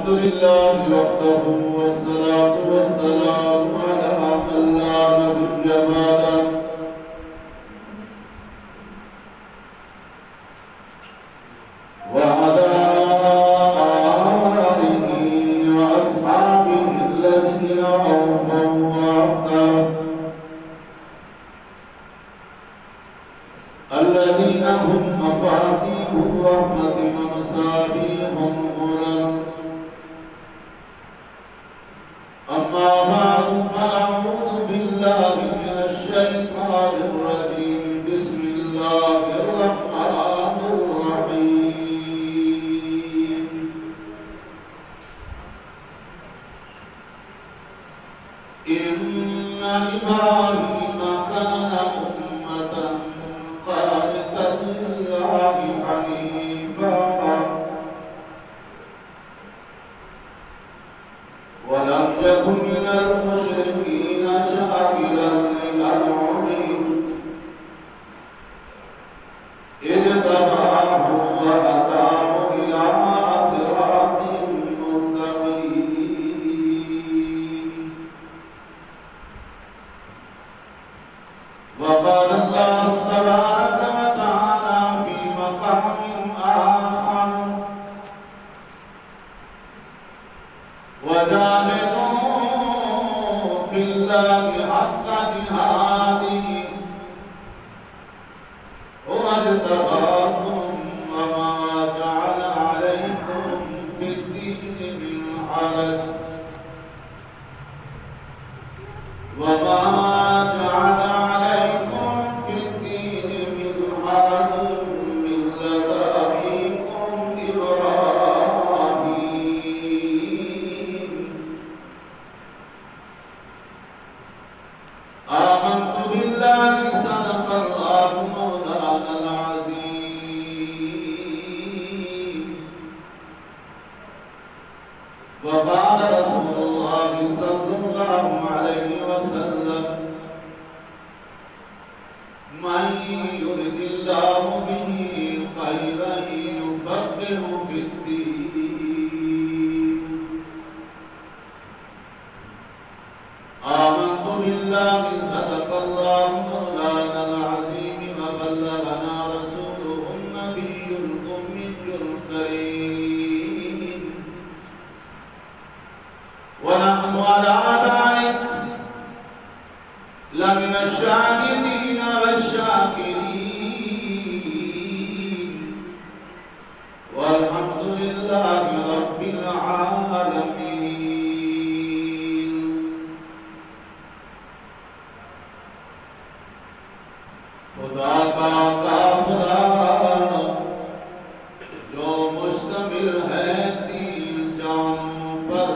الحمد لله وحده والصلاة والسلام على من لا نبي بعده وعلى آله وأصحابه الذين أوفوا وعده الذين هم مفاتيح الرحمة ومصابيح الغرر. أما بعد فأعوذ بالله من الشيطان الرجيم. بسم الله الرحمن الرحيم. إن إبراهيم كان أمة قانتا لله حنيفا ولم يكن من المشركين شاكرا لأنعمه اجتباه وهداه إلى صراط مستقيم. وقال الله تبارك وتعالى في مقام آخر وجاهدوا في الله حق جهاده هو اجتباكم وما جعل عليكم في الدين من حرج وما جعل عليكم في الدين من حرج ملة أبيكم إبراهيم. آمنت بالله صدق الله مولانا العظيم. وقال رسول الله صلى الله عليه وسلم من يرد الله به خيرا يفقهه في الدين. آمنت بالله صدق الله مولانا العظيم وبلغنا رسوله النبي الأمي الكريم ونحن على ذلك لمن الشاهدين والشاكرين والحمد لله رب العالمين. خدا کا قافلہ جو مشتمل ہے تین جانوں پر.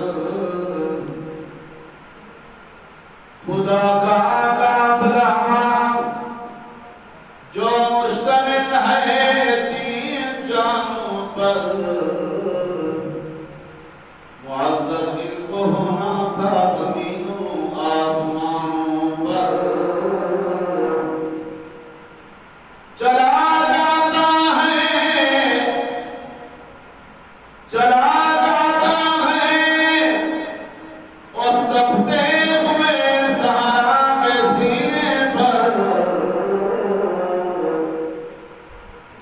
خدا کا قافلہ جو مشتمل ہے تین جانوں پر. معزز ان کو ہونا تھا زمین و آسمانوں پر. چلا جاتا ہے اس تپتے ہوئے سہارا کے سینے پر.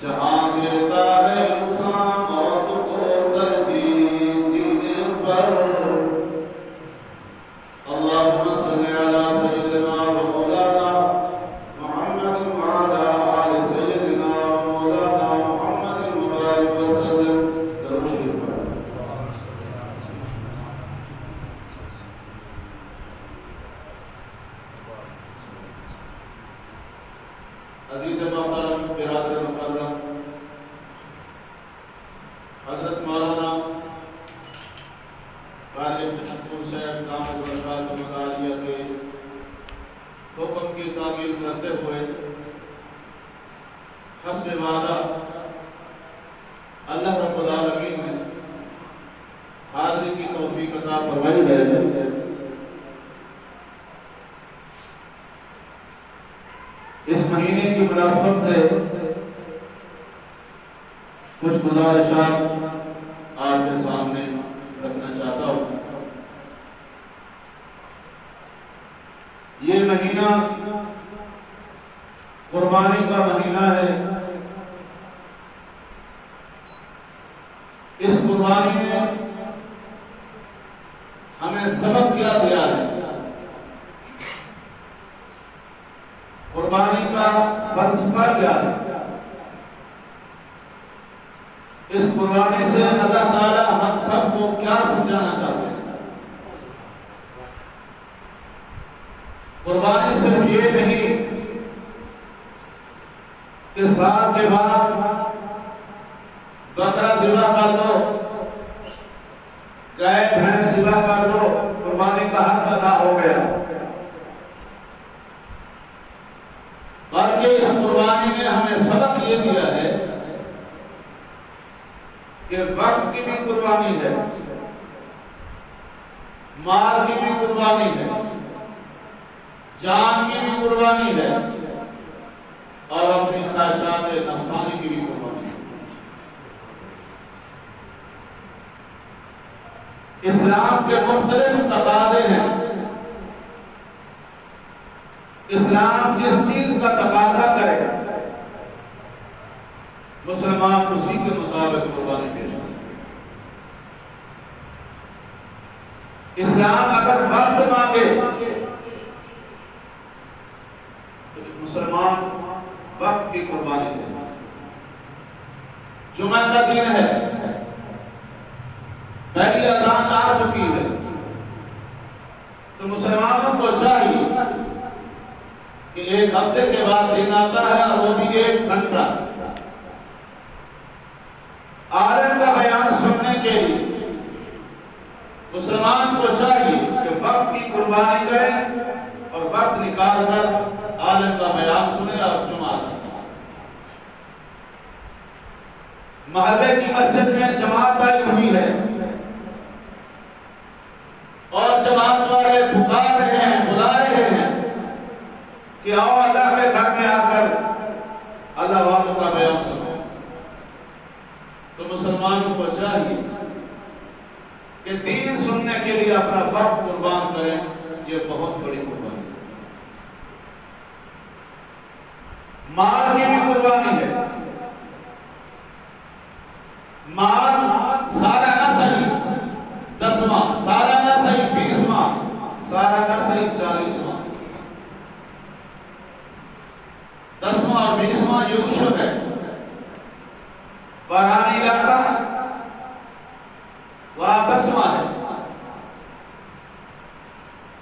جہاں دیتا ہے انسان موت کو ترجیح جینے پر. اللہم صلی علی سیدنا و مولانا محمد وعلی آل سیدنا و مولانا محمد مبارک وسلم. درود شریف پڑھیں. عزیز محترم برادر مکرم حضرت مولانا قاری عبدالشکور صاحب دامت برکاتہ مداریہ کے حکم کی تعمیل کرتے ہوئے حسب وعدہ اللہ رب العالمین نے حاضری کی توفیق عطا فرمائی ہے. اس مہینے کی مناسبت سے کچھ گزارشات آپ کے سامنے رکھنا چاہتا ہوں۔ یہ مہینہ قربانی کا مہینہ ہے۔ اس قربانی نے ہمیں سبق کیا دیا ہے؟ قربانی کا فلسفہ کیا ہے؟ اس قربانی سے اللہ تعالی ہم سب کو کیا سمجھانا چاہتے ہیں؟ قربانی صرف یہ نہیں کہ سال کے بعد بکرا ذبح کر دو، گائے بھینس ذبح کر دو، قربانی کا حق ادا ہو گیا، بلکہ اس قربانی نے ہمیں سبق یہ دیا ہے کہ وقت کی بھی قربانی ہے، مال کی بھی قربانی ہے، جان کی بھی قربانی ہے، اور اپنی خواہشات نفسانی کی بھی قربانی ہے۔ اسلام کے مختلف تقاضے ہیں۔ اسلام جس چیز کا تقاضا کرے مسلمان اسی کے مطابق قربانی پیش کرے۔ اسلام اگر وقت مانگے تو مسلمان وقت کی قربانی دے۔ جمعہ کا دن ہے، پہلی اذان آ چکی ہے، تو مسلمانوں کو چاہیے کہ ایک ہفتے کے بعد دن آتا ہے اور وہ بھی 1 گھنٹہ عالم کا بیان سننے کے لیے مسلمان کو چاہیے کہ وقت کی قربانی کرے اور وقت نکال کر عالم کا بیان سنے اور جمعہ دے۔ محلے کی مسجد میں جماعت آئی ہوئی ہے اور جماعت والے پکار رہے ہیں، بلا رہے ہیں کہ آؤ اللہ کے گھر میں آ کر اللہ والوں کا بیان سنو۔ تو مسلمانوں کو چاہیے کہ دین سننے کے لیے اپنا وقت قربان کریں، یہ بہت بڑی قربانی ہے۔ مال کی بھی قربانی ہے۔ مال سارا نہ صحیح 10واں، سارا نہ صحیح 20واں، سارا نہ صحیح 40واں، 10واں اور 20واں یہ عشر ہے۔ بارانی علاقہ وہاں 10واں ہے،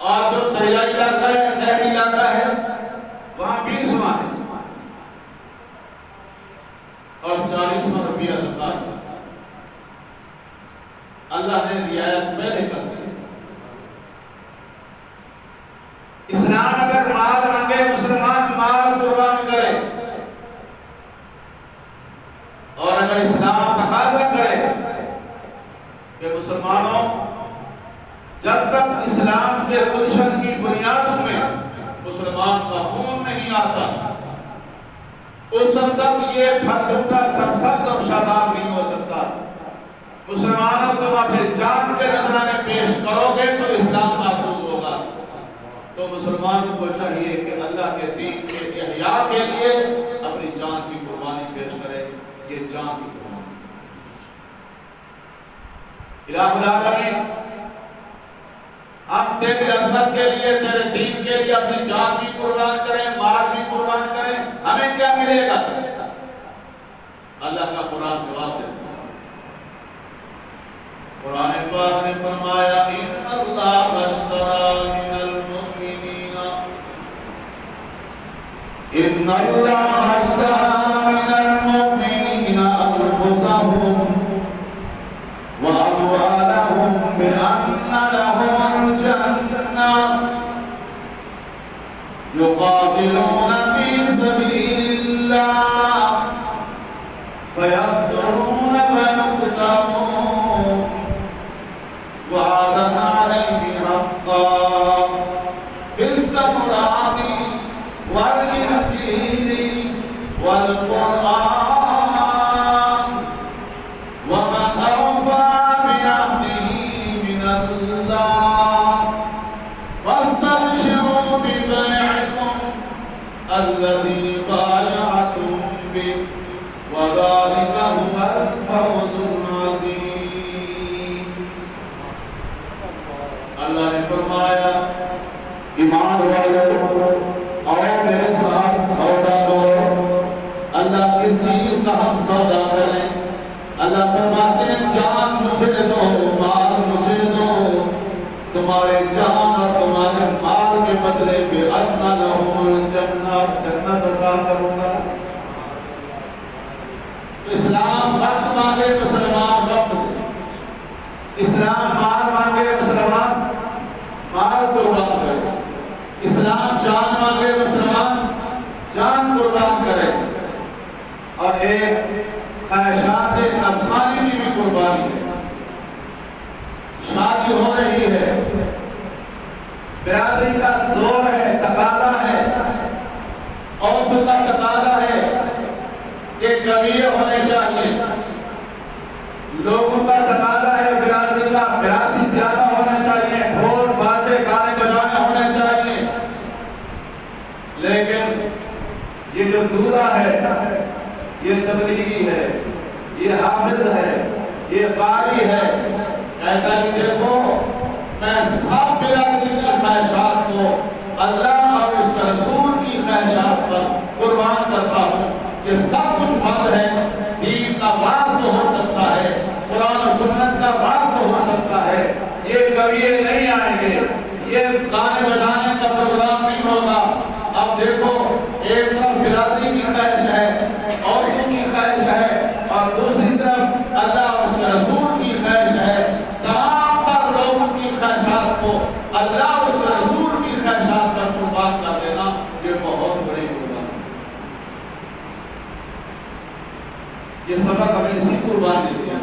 اور جو دریائی علاقہ ہے، نہری علاقہ ہے، وہاں 20واں ہے، اور 40واں روپیہ زکات ہے۔ اللہ نے رعایت پہلے کر دی۔ اسلام اگر مال مانگے مسلمان مال قربان کرے، اور اگر اسلام تقاضا کرے کہ مسلمانوں جب تک اسلام کے گلشن کی بنیادوں میں مسلمان کا خون نہیں آتا اس وقت تک یہ پھلوٹا سرسبز اور شاداب نہیں ہو سکتا۔ مسلمانوں تم اپنے جان کے نذرانے پیش کرو گے تو اسلام محفوظ ہوگا۔ تو مسلمانوں کو چاہیے کہ اللہ کے دین کے احیاء کے لیے اپنی جان کی قربانی پیش کرے۔ یہ جان کی قربانی۔ الہ العالمین ہم تیری عظمت کے لیے، تیرے دین کے لیے اپنی جان بھی قربان کریں، مال بھی قربان کریں، ہمیں کیا ملے گا؟ اللہ کا قرآن جواب دیتا ہے۔ قرآن پاک نے فرمایا ان اللہ اشتری من المؤمنین ان اللہ اشتری من المؤمنین انفسهم واموالهم بان لهم الجنہ یقاتلون فی سبیل اللہ فیقتلون ویقتلون وعدا علیہ حقا فی التوراۃ والانجیل وَذَلِكَ هُوَ الْفَوْزُ الْعَظِيمُ۔ اللہ نے فرمایا ایمان والو اور میرے ساتھ سودا کرو۔ اللہ کس چیز کا ہم سودا کریں؟ اللہ فرماتے ہیں جان مجھے دو، مال مجھے دو، تمہارے جان اور تمہارے مال کے بدلے بِأَنَّ لَهُمُ الْجَنَّةَ، جنت عطا کروں گا۔ اسلام وقت مانگے مسلمان وقت دے، اسلام مال مانگے مسلمان مال قربان کرے، اسلام جان مانگے مسلمان جان قربان کرے، اور ایک خواہشات نفسانی کی بھی قربانی ہے۔ شادی ہو رہی ہے، برادری کا زور ہے، تقاضا ہے، عورتوں کا تقاضا ہے کہ قبیلے ہونے چاہیے، لوگوں کا تقاضا ہے برادری کا براسی زیادہ ہونا چاہیے، ڈھول باجے گانے بجانے ہونے چاہیے، لیکن یہ جو دولہا ہے یہ تبلیغی ہے، یہ حافظ ہے، یہ قاری ہے، کہتا کہ دیکھو میں سب برادری کی خواہشات کو اللہ اور اس کے رسول کی خواہشات پر قربان کرتا ہوں۔ یہ سب کچھ بند ہے، دین کا باعث تو ہو سکتا ہے، قرآن و سنت کا باعث تو ہو سکتا ہے، یہ قبیلے نہیں آئیں گے، یہ گانے بجانے کا پروگرام نہیں ہوگا۔ اب دیکھو ایک طرف برادری کی خواہش ہے، عورتوں کی خواہش ہے، اور دوسری طرف اللہ اور اس کے رسول کی خواہش ہے۔ تمام تر لوگوں کی خواہشات کو اللہ اور اس کے رسول کی خواہشات پر قربان کر دینا، یہ بہت بڑی قربانی ہے۔ یہ سبق ہمیں اسی قربانی دیا۔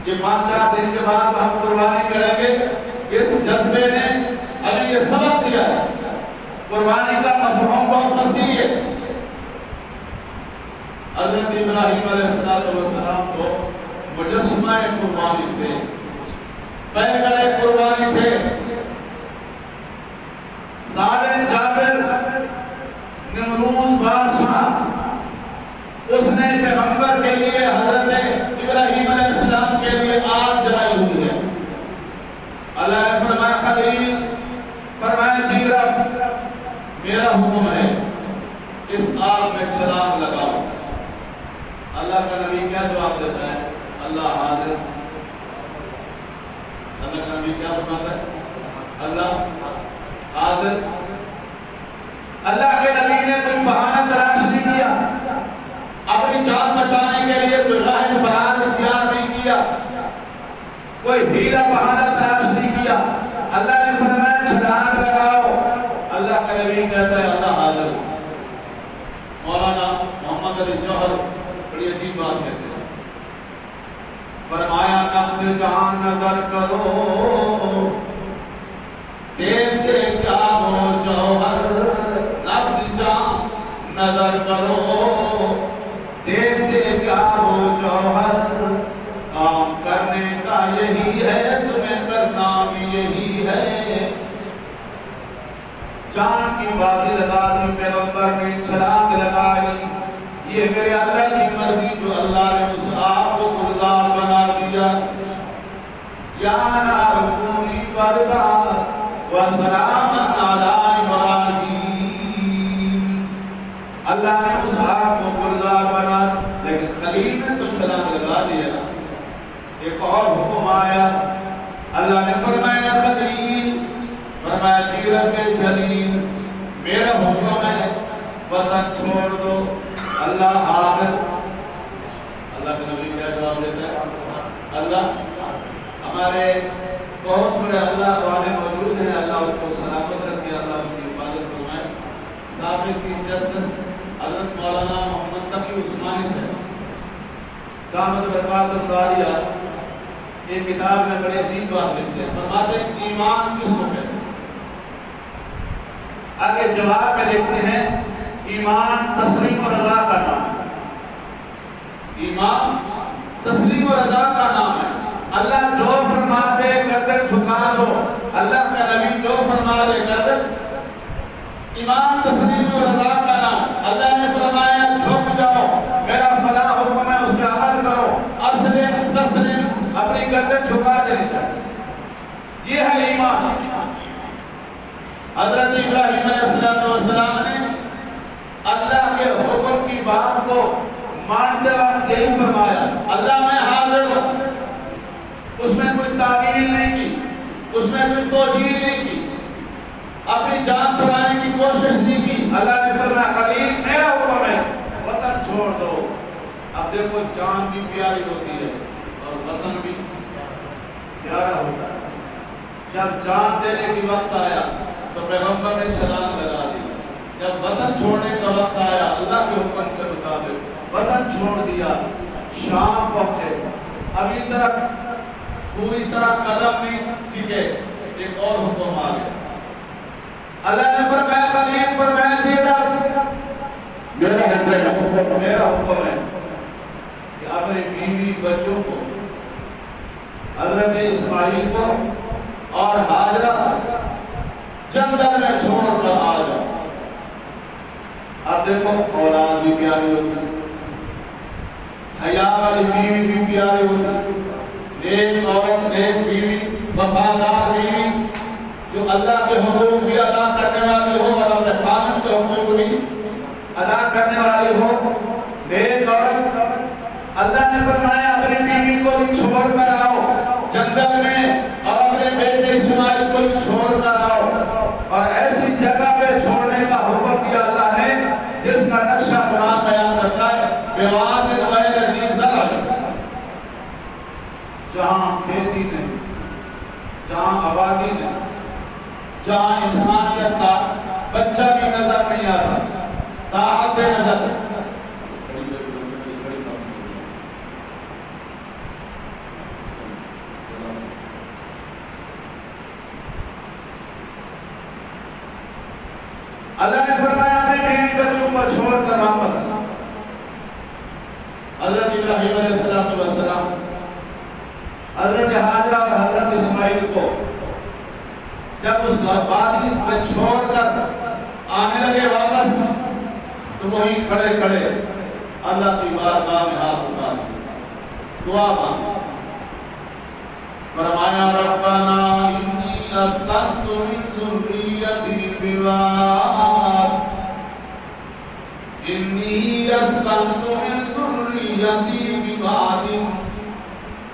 یہ 5-4 دن کے بعد ہم قربانی کریں گے، اس جذبے نے ابھی یہ سبق دیا ہے۔ قربانی کا مفہوم بہت وسیع ہے۔ حضرت ابراہیم علیہ السلام تو مجسمہ قربانی تھے، پیغمبر قربانی تھے۔ ظالم جابر نمروز بادشاہ، اس نے پیغمبر کے لیے حضرت ابراہیم علیہ السلام کے لیے آگ جلائی ہوئی ہے۔ اللہ نے فرمایا خلیل، فرمایا جی رب میرا حکم ہے اس آگ میں چھلانگ لگاؤ۔ اللہ کا نبی کیا جواب دیتا ہے؟ اللہ حاضر۔ اللہ کا نبی کیا فرماتا ہے؟ اللہ حاضر۔ اللہ کے نبی نے کوئی بہانہ تلاش نہیں کیا، اپنی جان بچانے کے لیے کوئی راہ فرار اختیار نہیں کیا، کوئی ہیلا بہانہ تلاش نہیں کیا۔ اللہ نے فرمایا چھلانگ لگاؤ، اللہ کا نبی کہتا ہے اللہ حاضر۔ مولانا محمد علی جوہر بڑی عجیب بات کہتے ہیں، فرمایا نقد جان نظر کرو، دیکھتے کیا ہو جوہر، نقد جان نظر کرو، دیکھتے کیا ہو جوہر، کام کرنے کا یہی ہے تمہیں کرنا بھی یہی ہے۔ جان کی بازی لگا دی پیغمبر نے، چھلانگ لگائی، یہ میرے اللہ کی مرضی جو اللہ نے اس آپ کو گلزار بنا دیا۔ یا نار کونی بردا وسلاما علی ابراہیم، اللہ نے اس آپ کو گلزار بنا، لیکن خلیل نے تو چھلانگ لگا دیا۔ ایک اور حکم آیا، اللہ نے فرمایا خلیل، فرمایا جیرت جلیل میرا حکم ہے وطن چھوڑ دو، اللہ حاضر۔ اللہ کا نبی کیا جواب دیتا ہے؟ اللہ ہمارے بہت بڑے اللہ والے موجود ہیں، اللہ ان کو سلامت رکھے، اللہ ان کی حفاظت فرمائے۔ سابق چیف جسٹس حضرت مولانا محمد تقی عثمانی سے دامت برکات العالیہ ایک کتاب میں بڑی عجیب بات لکھتے ہیں، فرماتے ہیں ایمان کس کو کہتے ہیں؟ آگے جواب میں لکھتے ہیں ایمان تسلیم و رضا کا نام ہے۔ ایمان تسلیم و رضا کا نام ہے۔ اللہ جو فرما دے گردن جھکا دو، اللہ کا نبی جو فرما دے گردن، ایمان تسلیم و رضا کا نام۔ اللہ نے فرمایا جھک جاؤ، حضرت ابراہیم علیہ السلام نے اللہ کے حکم کی بات کو مانتے وقت یہی فرمایا، اللہ میں حاضر ہوں۔ اس میں کوئی تعمیل نہیں کی، اس میں کوئی توجیہ نہیں کی، اپنی جان چھڑانے کی کوشش نہیں کی۔ اللہ نے فرمایا خلیل میرا حکم ہے، وطن چھوڑ دو۔ اب دیکھو جان بھی پیاری ہوتی ہے اور وطن بھی پیارا ہوتا ہے۔ جب جان دینے کی وقت آیا تو پیغمبر نے چھلانگ لگا دی، جب وطن چھوڑنے کا وقت آیا اللہ کے حکم کے مطابق وطن چھوڑ دیا، شام پہنچے، ابھی تک پوری طرح قدم نہیں ٹکے، ایک اور حکم آ گیا۔ اللہ نے فرمایا خلیل فرمایا جی رب میرا حکم ہے کہ اپنے بیوی بچوں کو حضرت اسماعیل کو اور ہاجرہ جنگل میں چھوڑ کر آ جاؤ۔ اب دیکھو اولاد بھی پیاری ہوتی، حیا والی بیوی بھی پیاری ہوتی، نیک عورت، نیک بیوی، وفادار بیوی جو اللہ کے حقوق بھی ادا کرنے والی ہو اور اپنے خاوند کے حقوق بھی ادا کرنے والی ہو، نیک عورت۔ اللہ نے فرمایا اپنی بیوی کو بھی چھوڑ کر آؤ جنگل میں، اور اپنے بیٹے اسماعیل کو بھی چھوڑ کر آؤ، اور ایسی جگہ پہ چھوڑنے کا حکم دیا اللہ نے جس کا نقشہ قرآن بیان کرتا ہے، بواد غیر ذی زرع، جہاں کھیتی نہیں، جہاں آبادی نہیں، جہاں انسانیت کا بچہ بھی نظر نہیں آتا، طاعت نظر۔ اللہ نے فرمایا اپنے بیوی بچوں کو چھوڑ کر واپس۔ حضرت ابراہیم علیہ السلام حضرت ہاجرہ اور حضرت اسماعیل کو جب اس وادی میں چھوڑ کر آنے لگے واپس تو وہیں کھڑے کھڑے اللہ کی بارگاہ میں ہاتھ اٹھا دیا، دعا مانگی، فرمایا ربنا انی اسکنت من ذریتی بواد انی اسکنت من ذریتی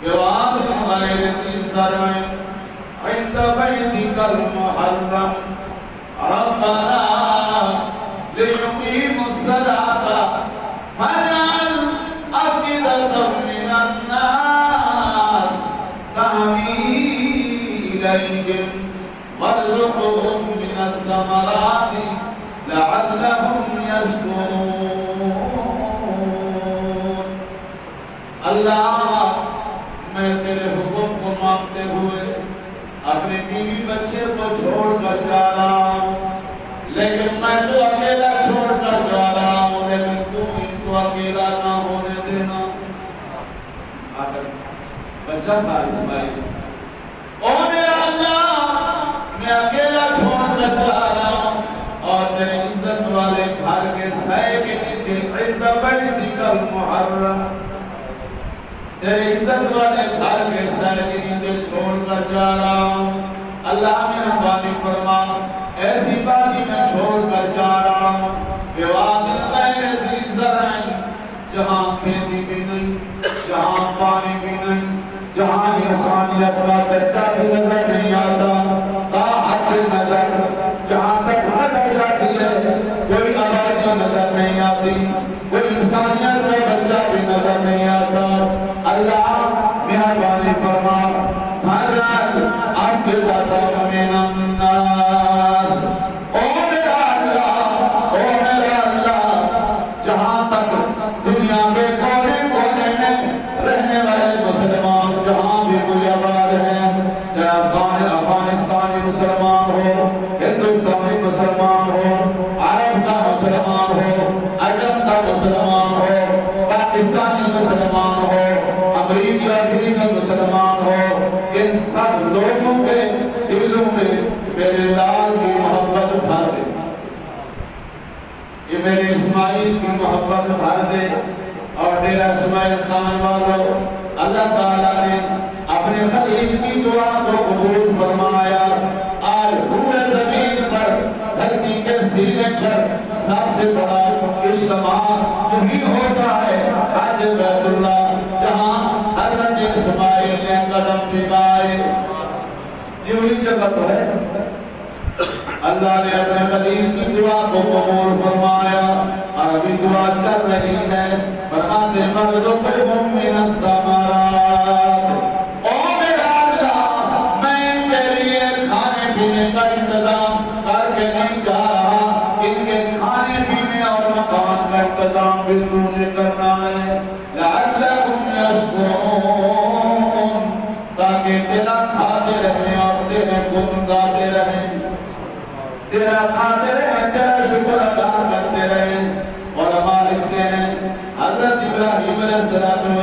بواد غیر ذی زرع عند بیتک المحرم ربنا لیقیموا الصلاة فاجعل أفئدة من الناس تهوی إلیہم وارزقهم من الثمرات لعلهم يشکرون۔ اللہ میں تیرے حکم کو مانتے ہوئے اپنے بیوی بچے کو چھوڑ کر جا رہا ہوں، لیکن میں تو اکیلا چھوڑ کر جا رہا ہوں، لیکن تو ان کو اکیلا نہ ہونے دینا۔ آخر بچہ تھا اسماعیل، او میرا اللہ میں اکیلا چھوڑ کر جا رہا ہوں، اور تیرے عزت والے گھر کے سائے کے نیچے عند بیتک المحرم، تیرے عزت والے گھر کے سائے کے نیچے چھوڑ کر جا رہا ہوں۔ اللہ مہربانی فرما، ایسی وادی میں چھوڑ کر جا رہا ہوں، بواد غیر ذی زرع، جہاں کھیتی بھی نہیں، جہاں پانی بھی نہیں، جہاں انسانیت کا بچہ بھی نظر نہیں آتا، طاعت نظر، جہاں تک نظر جاتی ہے کوئی آبادی نظر نہیں آتی، کوئی انسانیت کا بچہ بھی نظر نہیں آتا۔ اللہ مہربانی فرما، فاجعل أفئدة من الناس، او میرا اللہ، جہاں تک دنیا کے کونے کونے میں رہنے والے مسلمان جہاں بھی کوئی آباد ہیں، چاہے افغانستانی مسلمان ہو، ہندوستانی مسلمان ہو، عرب کا مسلمان ہو، عجم کا مسلمان ہو، پاکستانی مسلمان ہو، افریقی مسلمان ہو، ان سب لوگوں کے دلوں میں میرے لال کی محبت بھر دے، یہ میرے اسماعیل کی محبت بھر دے۔ اور میرا اسماعیل خان والو، اللہ تعالیٰ نے اپنے خلیل کی دعا کو قبول فرمایا۔ آج پورے زمین پر سینے پر سب سے بڑا اجتماع وہی ہوتا ہے حج بیت اللہ، جہاں حضرت اسماعیل نے قدم ٹکائے۔ یہ وہی جگہ تو ہے۔ اللہ نے اپنے خلیل کی دعا کو قبول فرمایا، اور ابھی دعا چل رہی ہے، فرماتے مرزقہم من الثمرات، او میرا اللہ میں ان کے لیے کھانے پینے کا انتظام کر کے نہیں جا رہا، ان کے کھانے پینے اور مکان کا انتظام بھی تو نے کرنا ہے، لعلکم یشکرون، تاکہ تیرا کھاتے رہیں اور تیرے گن گاتے رہیں، تیرا کھاتے رہیں، تیرا شکر ادا کرتے رہیں۔ اور ہمارے لکھتے ہیں حضرت ابراہیم علیہ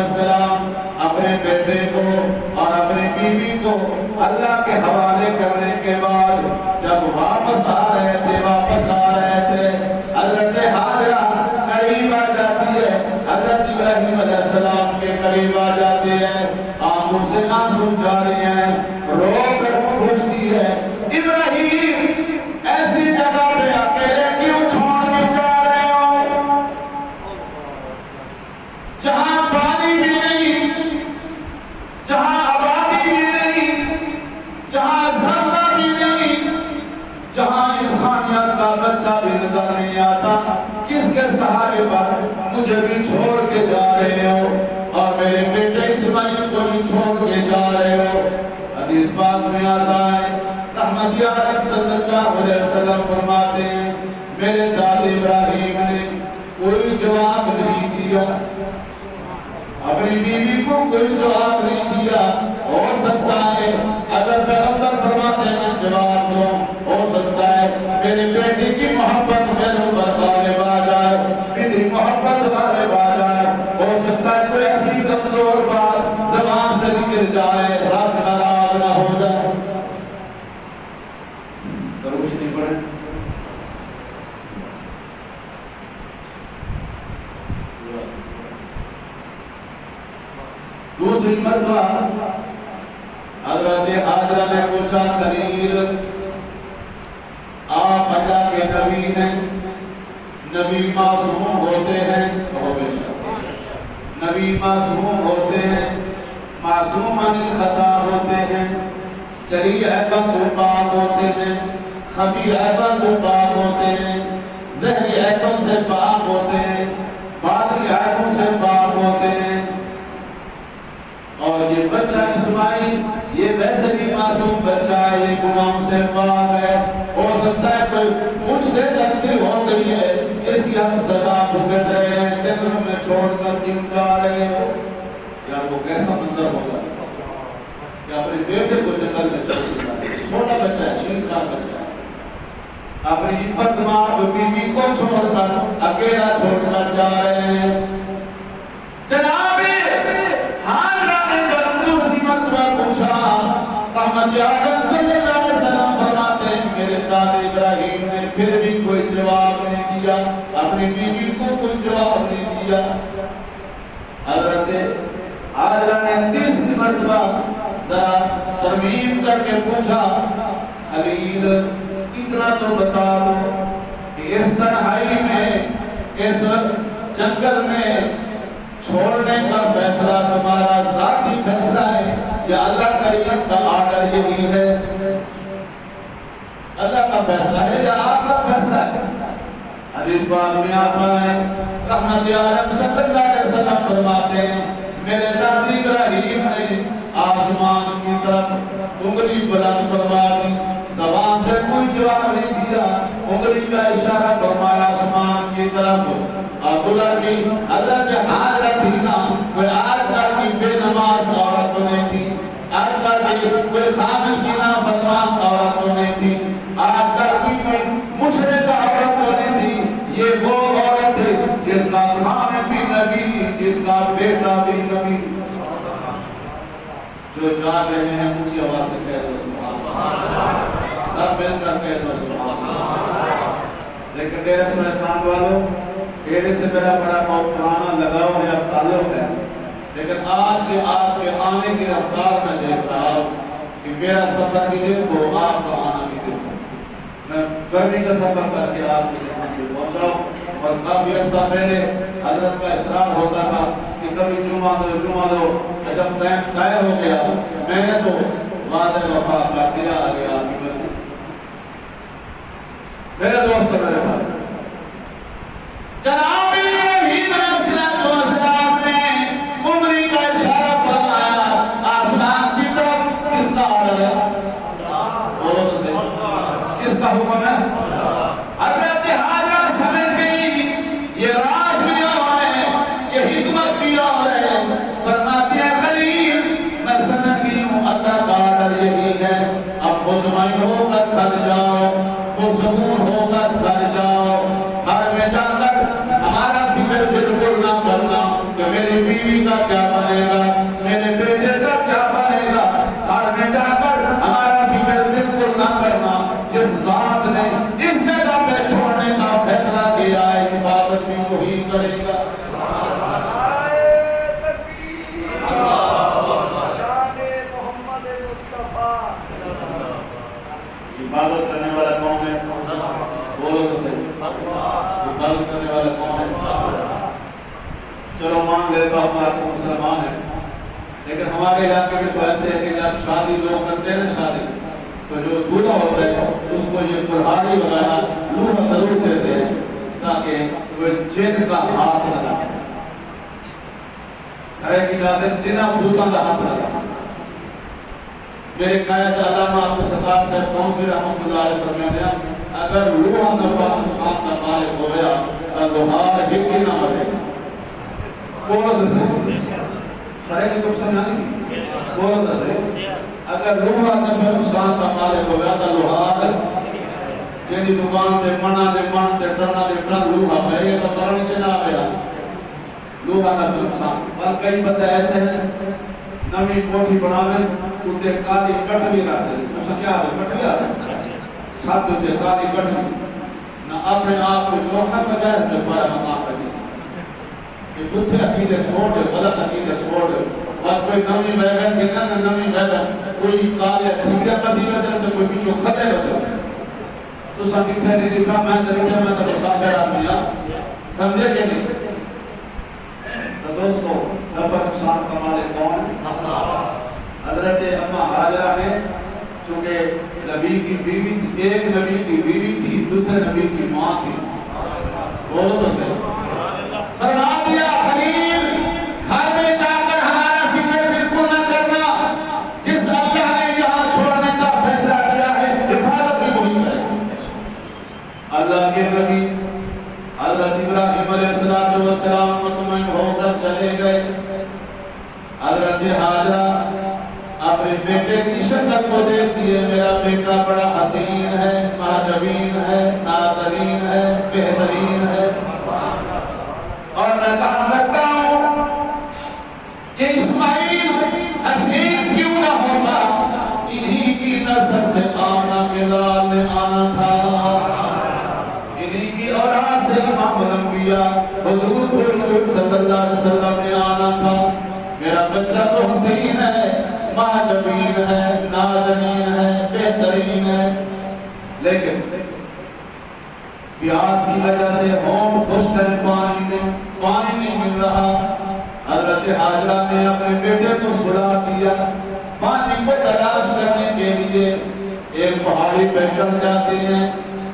السلام اپنے بیٹے کو اور اپنی بیوی کو اللہ کے حوالے کرنے کے بعد جب واپس آ رہے تھے حضرت حاجرہ قریب آ جاتی ہے، حضرت ابراہیم علیہ السلام کے قریب آ جاتی ہے، آنکھوں سے آنسو جاری ہیں، رو کر پوچھتی ہے ابراہیم ایسی جگہ پہ اکیلے کیوں چھوڑ کے جا رہے ہو، جہاں پانی بھی نہیں، جہاں آبادی بھی نہیں، جہاں سبزہ بھی نہیں، جہاں انسانیت کا بچہ بھی نظر نہیں آتا، کس کے سہارے پر مجھے بھی چھوڑ کے جا رہے ہو اور میرے بیٹے اسماعیل کو بھی چھوڑ کے جا رہے ہو۔ حدیث پاک میں آتا ہے رحمت عالم صلی اللہ علیہ وسلم فرماتے ہیں میرے داد ابراہیم نے کوئی جواب نہیں دیا، اپنی بیوی کو کوئی جواب نہیں دیا۔ ہو سکتا ہے اگر پیغمبر فرماتے ہیں جواب دو، ہو سکتا ہے میرے بیٹی کی محبت میرے اوپر غالب آ جائے، میری محبت غالب آ جائے، ہو سکتا ہے کوئی ایسی کمزور بات زبان سے نکل جائے، رب ناراض نہ ہو جائے۔ کچھ نہیں پڑھے دوسری مرتبہ حضرت حاجرہ نے پوچھا خلیل آپ اللہ کے نبی ہیں، نبی معصوم ہوتے ہیں، نبی معصوم ہوتے ہیں، معصوم عن الخطا ہوتے ہیں، جلی عیبت و پاک ہوتے ہیں، خفی عیبت و پاک ہوتے ہیں، ظہری عیبوں سے پاک ہوتے ہیں، باطنی عیبوں سے پاک ہوتے ہیں۔ اور یہ بچہ اسماعیل یہ ویسے بھی معصوم بچہ ہے، یہ گناہوں سے پاک ہے، ہو سکتا ہے کوئی مجھ سے غلطی ہو گئی ہے جس کی ہم سزا بھگت رہے ہیں، جنگل میں چھوڑ کر کیوں جا رہے ہو؟ یار وہ کیسا منظر ہوگا کہ اپنے بیٹے کو جنگل میں چھوڑ دیا، چھوٹا بچہ ہے، شیردار بچہ ہے، اپنی عفت ماں بیوی کو چھوڑ کر اکیلا چھوڑ کر جا رہے ہیں۔ جناب حاجرہ نے جب دوسری مرتبہ پوچھا، رحمت عالم صلی اللہ علیہ وسلم فرماتے ہیں میرے داد ابراہیم نے پھر بھی کوئی جواب نہیں دیا، اپنی بیوی کو کوئی جواب نہیں دیا۔ حضرت حاجرہ نے تیسری مرتبہ ذرا ترمیم کر کے پوچھا خلیل اتنا تو بتا دو کہ اس تنہائی میں، اس جنگل میں چھوڑنے کا فیصلہ تمہارا ذاتی فیصلہ ہے یا اللہ کریم کا آرڈر یہی ہے؟ اللہ کا فیصلہ ہے یا آپ کا فیصلہ ہے؟ حدیث پاک میں آتا ہے رحمت عالم صلی اللہ علیہ وسلم فرماتے ہیں میرے دادی ابراہیم نے آسمان کی طرف انگلی بلند فرما دی، زبان سے کوئی جواب نہیں دیا، انگلی کا اشارہ فرمایا آسمان کی طرف۔ گزر کی حضرت حاجرہ تھی نا، کوئی آج کل کی بے نماز عورت نہیں تھی، آج کل کی کوئی خامن کی نافرمان عورت نہیں تھی، آج کل کی کوئی مشرک عورت نہیں تھی، یہ وہ عورت ہے جس کا خامن بھی نبی، جس کا بیٹا بھی نبی۔ جو جا رہے ہیں اونچی آواز سے کہہ دو سبحان اللہ، سب مل کر کہہ دو سبحان اللہ۔ لیکن ڈائریکشن خان والوں تیرے سے میرا بڑا بہت پرانا لگاؤ ہے، اب تعلق ہے، لیکن آج کے آپ کے آنے کی رفتار میں دیکھ رہا ہوں کہ میرا سفر بھی دیکھو، آپ کا آنا بھی دیکھو۔ گرمی کا سفر کر کے آپ کی خدمت میں پہنچا ہوں، اور کافی عرصہ پہلے حضرت کا اصرار ہوتا تھا کہ کبھی جمعہ دو، جب ٹائم طے ہو گیا میں نے تو وعدہ وفا کر دیا، آگے آپ کی مرضی۔ میرے دوست اور میرے بھائی، جناب ابراہیم علیہ السلام نے عمری کا اشارہ فرمایا، آسمان کی طرف کس کا آرڈر ہے؟ بولو تو صحیح، کس کا حکم ہے؟ حضرت حاجرہ سمجھ گئی یہ راز بھی اور ہے، یہ حکمت بھی اور ہے، فرماتی ہے خلیل میں سمجھ گئی ہوں اللہ کا آرڈر یہی ہے، اب مطمئن ہو کر گھر جاؤ، پرسکون ہو کر گھر جاؤ، گھر میں جا کر ہمارا فکر بالکل نہ کرنا کہ میری بیوی کا کیا بنے گا، میرے بیٹے کا کیا بنے گا، گھر میں جا کر ہمارا فکر بالکل نہ کرنا، جس ذات نے اس جگہ پہ چھوڑنے کا فیصلہ کیا ہے عبادت بھی وہی کرے گا۔ عبادت کرنے والا کون ہے؟ بولو تو صحیح، عبادت کرنے والا کون ہے؟ چلو مان لیتا ہوں آپ مسلمان ہیں، لیکن ہمارے علاقے میں تو ایسے ہے کہ جب شادی لوگ کرتے ہیں نا شادی، تو جو دولہا ہوتا ہے اس کو یہ کلہاڑی وغیرہ لوہا ضرور دیتے ہیں تاکہ وہ جن کا ہاتھ نہ لگے، سرے کی جاتے جنہ بھوتاں کا ہاتھ نہ لگے۔ میرے قائد علامہ عبد الستار صاحب قوسوی رحمت اللہ علیہ فرماتے ہیں اگر لوہا نفع نقصان کا مالک ہو گیا تو لوہار ہی نہ مرے۔ بولو تو صحیح، سرے کی تم سمجھا نہیں، بولو تو صحیح، اگر لوہا نفع نقصان کا مالک ہو گیا تو لوہار جنہی دکان تے منا دے من تے ٹرنا دے ٹرن لوہا پہ یہ تو پرانی چنا پیا لوہا نفع نقصان۔ اور کئی بندے ایسے ہیں نمی کوٹھی بناویں اتے کالی کٹوی لاتے ہیں، اس کیا ہے کٹوی آتے ہیں چھت اتے کالی کٹوی نہ اپنے آپ کو چوکھا بجائے جو بڑا مقام کا جیسا کہ جتھے عقیدے چھوڑ دے، غلط عقیدے چھوڑ دے، اور کوئی نمی بیگن کی نہ نمی بیگن کوئی کالے ٹھیکرے بدی بدل تو کوئی پیچھو کھتے بدل تو سا نٹھے نہیں نٹھا میں تو مسافر آدمی سمجھے کہ نہیں؟ تو دوستو نفع نقصان کا مالک کون ہے؟ حضرت اما حاجرہ نے چونکہ نبی کی بیوی تھی، ایک نبی کی بیوی تھی، دوسرے نبی کی ماں تھی، بولو تو صحیح، فرما دیا خلیل گھر میں جا کر ہمارا فکر بالکل نہ کرنا، جس اللہ نے یہاں چھوڑنے کا فیصلہ کیا ہے حفاظت بھی وہی کرے۔ اللہ کے نبی حضرت ابراہیم علیہ السلام مطمئن ہو کر چلے گئے۔ حضرت حاجرہ اپنے بیٹے کی شکل کو دیکھتی ہے، میرا بیٹا بڑا حسین ہے، محجبین ہے، ناظرین ہے، بہترین ہے، اور میں کہا کرتا ہوں یہ اسماعیل حسین کیوں نہ ہوتا، انہی کی نسل سے آمنہ کے لال نے آنا تھا، انہی کی اولاد سے امام الانبیاء حضور پر صلی اللہ علیہ وسلم نے آنا تھا۔ میرا بچہ تو حسین ہے، محجبین ہے، نازنین ہے، بہترین ہے، لیکن پیاس کی وجہ سے ہوم خشک ہے، پانی نہیں مل رہا۔ حضرت حاجرہ نے اپنے بیٹے کو سلا دیا، پانی کو تلاش کرنے کے لیے ایک پہاڑی پہ چڑھ جاتے ہیں،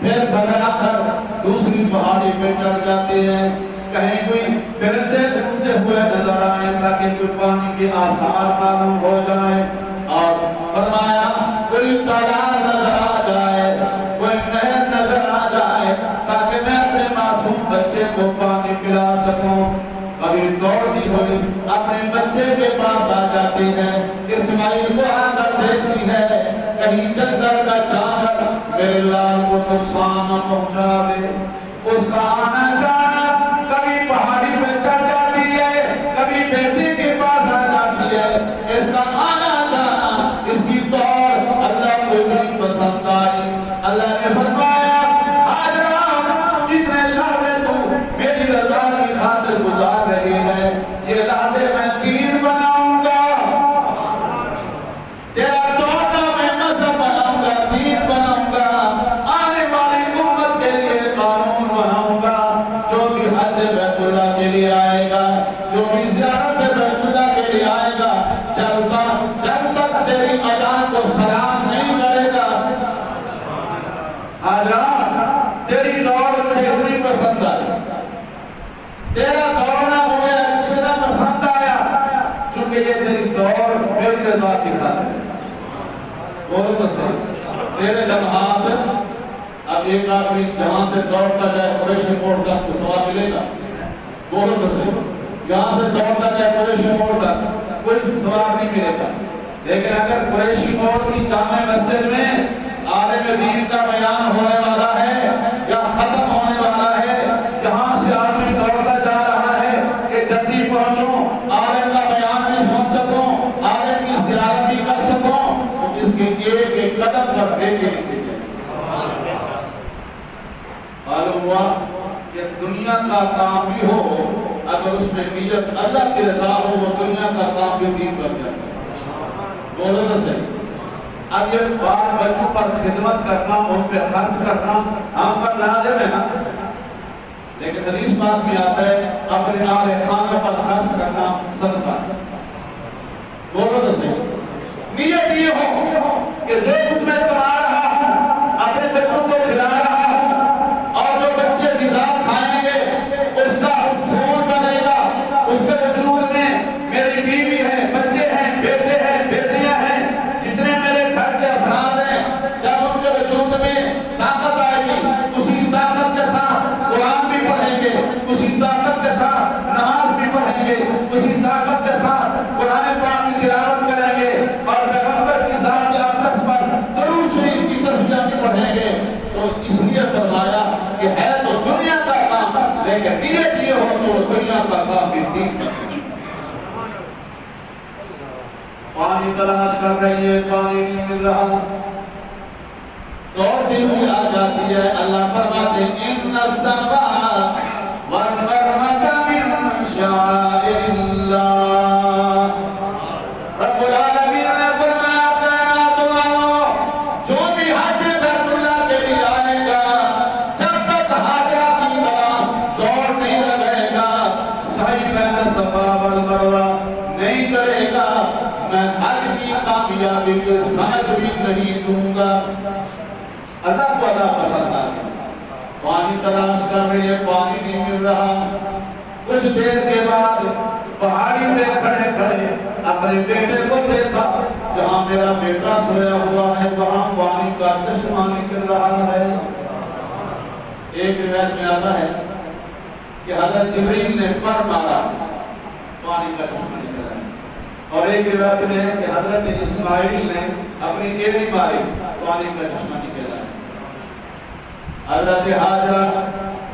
پھر گھبرا کر دوسری پہاڑی پہ چڑھ جاتے ہیں، کہیں کوئی پرندے اڑتے ہوئے نظر آئیں تاکہ کوئی پانی کے آثار معلوم ہو جائیں، اور فرمایا کوئی تالاب نظر آ جائے، کوئی نہر نظر آ جائے تاکہ میں اپنے معصوم بچے کو پانی پلا سکوں۔ کبھی دوڑتی ہوئی اپنے بچے کے پاس آ جاتی ہے، اسماعیل کو آ کر دیکھتی ہے کہیں چندر کا چاندر میرے لال کو نقصان نہ پہنچا دے۔ اس کا آنا جانا کبھی پہاڑی پہ چڑھ جاتی ہے، کبھی بیٹے کے پاس آ جاتی ہے، اس کا آنا جانا اس کی دوڑ اللہ کو اتنی پسند آئی، اللہ نے فرمایا حاجرہ جتنے لحظے تو میری رضا کی خاطر گزار رہی ہے یہ لحظے میں 3 بناؤں گا، تیرا دوڑنا میں مذہب بناؤں گا، دین بناؤں گا، آنے جو بھی زیارت بیت اللہ کے لیے آئے گا چلتا جب تک تیری اذان کو سلام نہیں کرے گا حضرات تیری دوڑ مجھے اتنی پسند آئی تیرا دوڑنا مجھے اتنا پسند آیا چونکہ یہ تیری دوڑ میری رضا کی خاطر بولو تو صحیح تیرے لمحات اب ایک آدمی جہاں سے دوڑتا جائے قریشی موڑ تک تو ثواب ملے گا بولو تو صحیح یہاں سے دوڑتا جائے قریشی موڑ تک کوئی ثواب نہیں ملے گا لیکن اگر قریشی موڑ کی جامع مسجد میں عالم دین کا بیان ہونے والا ہے یا ختم ہونے والا ہے جہاں سے آدمی دوڑتا جا رہا ہے کہ جلدی پہنچوں عالم کا بیان بھی سن سکوں عالم کی زیارت بھی کر سکوں تو اس کے ایک ایک قدم پر دیکھے لکھے جائے معلوم ہوا کہ دنیا کا کام بھی ہو اگر اس میں نیت اللہ کی رضا ہو وہ دنیا کا کام بھی دین کر جائے بولو تو صحیح اب یہ بال بچوں پر خدمت کرنا ان پہ خرچ کرنا ہم پر لازم ہے نا لیکن حدیث پاک میں آتا ہے اپنے آل خانہ پر خرچ کرنا صدقہ بولو تو صحیح نیت یہ ہو کہ جو کچھ میں کما رہا ہوں اپنے بچوں کو کھلا رہا ہوں اور جو بچے غذا کھائیں گے اس کا خون بنے گا اس کے وجود میں میری بیوی ہے بچے ہیں بیٹے ہیں بیٹیاں ہیں جتنے میرے گھر کے افراد ہیں جب ان کے وجود میں طاقت آئے گی اسی طاقت کے ساتھ قرآن بھی پڑھیں گے اسی طاقت کے ساتھ نماز بھی پڑھیں گے اسی طاقت کے ساتھ قرآن پاک کی تلاوت کریں گے اور پیغمبر کی ذات کے اقدس پر درود شریف کی تسبیح بھی پڑھیں گے تو اس لیے فرمایا کہ ہے تو دنیا کا کام لیکن نیت یہ ہو تو دنیا کا کام بھی ٹھیک پانی تلاش کر رہی ہے پانی نہیں مل رہا دوڑتی ہوئی آ جاتی ہے اللہ فرماتے ان الصفا والمروہ من شعائر اللہ رب العالمین نے فرمایا کائنات والو جو بھی حج بیت اللہ کے لیے آئے گا جب تک حاجرہ کی طرح دوڑ نہیں لگائے گا سعی بین صفا والمروہ نہیں کرے گا میں حج کی کامیابی کے سند بھی نہیں دوں گا اللہ کو اللہ پسند آ گیا پانی تلاش کر رہی ہے پانی نہیں مل رہا کچھ دیر کے بعد پہاڑی پہ کھڑے کھڑے اپنے بیٹے کو دیکھا جہاں میرا بیٹا سویا ہوا ہے وہاں پانی کا چشمہ نکل رہا ہے ایک روایت میں آتا ہے کہ حضرت جبریل نے پر مارا پانی کا چشمہ نکل رہا ہے اور ایک روایت میں ہے کہ حضرت اسماعیل نے اپنی ایڑی ماری پانی کا چشمہ نکل رہا ہے حضرت حاجرہ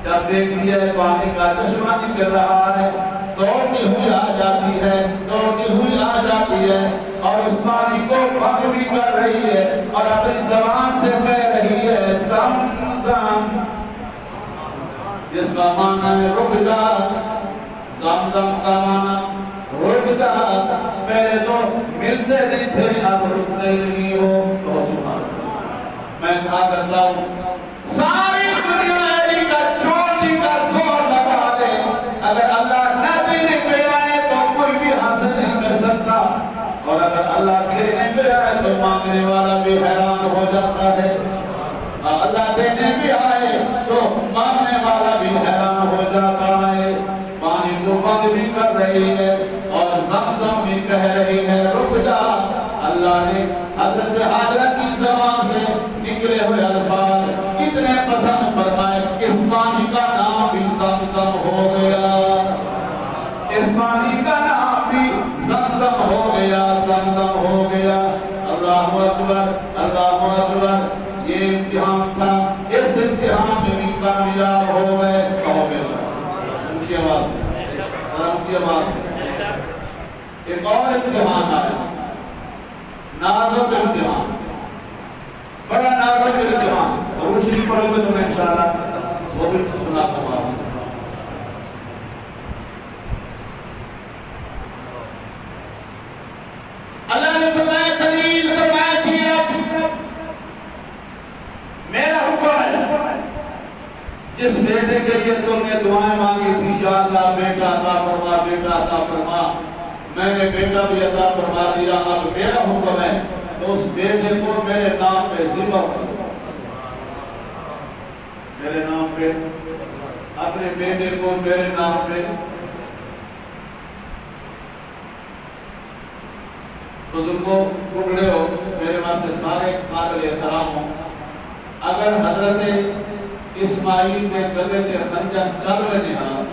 جب دیکھتی ہے پانی کا چشمہ نکل رہا ہے دوڑتی ہوئی آ جاتی ہے دوڑتی ہوئی آ جاتی ہے اور اس پانی کو بند بھی کر رہی ہے اور اپنی زبان سے کہہ رہی ہے زمزم جس کا معنی ہے رک جا زمزم کا معنی رک جا پہلے تو ملتے نہیں تھے اب رکتے نہیں ہو تو سبحان اللہ میں کہا کرتا ہوں ساری دنیا ایلی کا چوٹی کا زور لگا دے اگر اللہ نہ دینے پہ آئے تو کوئی بھی حاصل نہیں کر سکتا اور اگر اللہ دینے پہ آئے تو مانگنے والا بھی حیران ہو جاتا ہے اللہ دینے پہ آئے تو مانگنے والا بھی حیران ہو جاتا ہے پانی کو بند بھی کر رہی ہے اور زمزم بھی کہہ رہی ہے رک جا اللہ نے حضرت حاجرہ کی زبان سے نکلے ہوئے الفاظ اتنے پسند فرمائے اس پانی کا نام بھی زمزم ہو گیا اس پانی کا نام بھی زمزم ہو گیا زمزم ہو گیا اللہ اکبر یہ امتحان تھا اس امتحان میں بھی کامیاب ہو گئے کہو بے شک اونچی آواز سے اونچی آواز سے ایک اور امتحان آیا نازک امتحان بڑا نازک امتحان اور شریف پڑھو گے تو میں انشاءاللہ وہ بھی سنا سکتا ہوں اللہ نے فرمایا خلیل فرمایا جی رب میرا حکم ہے جس بیٹے کے لیے تم نے دعائیں مانگی تھی، یا اللہ بیٹا عطا فرما، بیٹا عطا فرما، میں نے بیٹا بھی عطا فرما دیا، اب میرا حکم ہے تو اس بیٹے کو میرے نام پہ ذبح کرو، میرے نام پہ، اپنے بیٹے کو میرے نام پہ۔ بزرگوں بڑھے ہو، میرے واسطے سارے قابل احترام ہوں، اگر حضرت اسماعیل نے گلے تے خنجر چل رہے ہیں،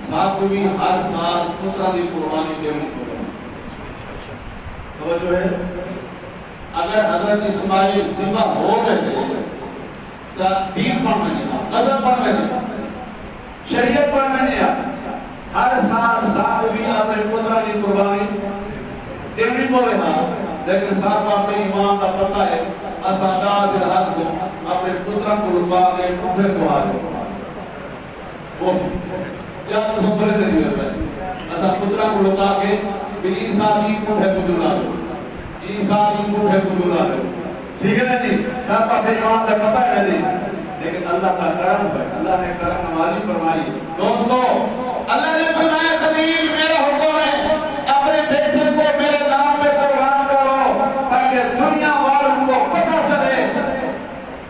ساتھ بھی ہر سال پترا دی قربانی دینی پڑے، توجہ ہے؟ اگر حضرت اسماعیل ذبح ہو گئے تو دین پڑھ میں نہیں آ، غضب پڑھ میں نہیں آ، شریعت پڑھ میں نہیں آ، ہر سال ساتھ بھی اپنے پترا دی قربانی دینی پڑے ہاں، لیکن صاحب آپ کے ایمان کا پتہ ہے اسادات الحق کو اپنے پترا کو لکا کے کفر کو آ جائے وہ یا تو سمبرے دے ہوتا ہے ایسا پترا کو لکا کے کہ عیسیٰ کی کفر کو جلا دو، عیسیٰ کی کفر کو جلا دو، ٹھیک ہے نا جی؟ صاحب آپ کے ایمان کا پتہ ہے جی، لیکن اللہ کا کرم ہے، اللہ نے کرم نوازی فرمائی۔ دوستو اللہ نے فرمایا خلیل میرا حکم ہے اپنے بیٹے کو میرے نام پہ قربان کرو تاکہ دنیا والوں کو پتہ چلے